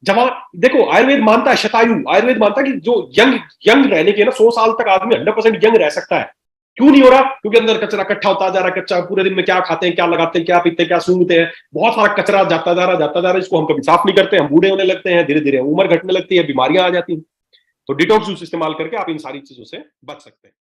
जवान, देखो आयुर्वेद मानता है शतायु, आयुर्वेद मानता है कि जो यंग रहने के ना 100 साल तक आदमी 100% यंग रह सकता है। क्यों नहीं हो रहा? क्योंकि अंदर कचरा इकट्ठा होता जा रहा है। कच्चा पूरे दिन में क्या खाते हैं, क्या लगाते हैं, क्या पीते हैं, क्या सूंघते हैं, बहुत सारा कचरा जाता जा रहा है, इसको हम कभी साफ नहीं करते, हम बूढ़े होने लगते हैं, धीरे धीरे उम्र घटने लगती है, बीमारियां आ जाती हैं। तो डिटॉक्स जूस इस्तेमाल करके आप इन सारी चीजों से बच सकते हैं।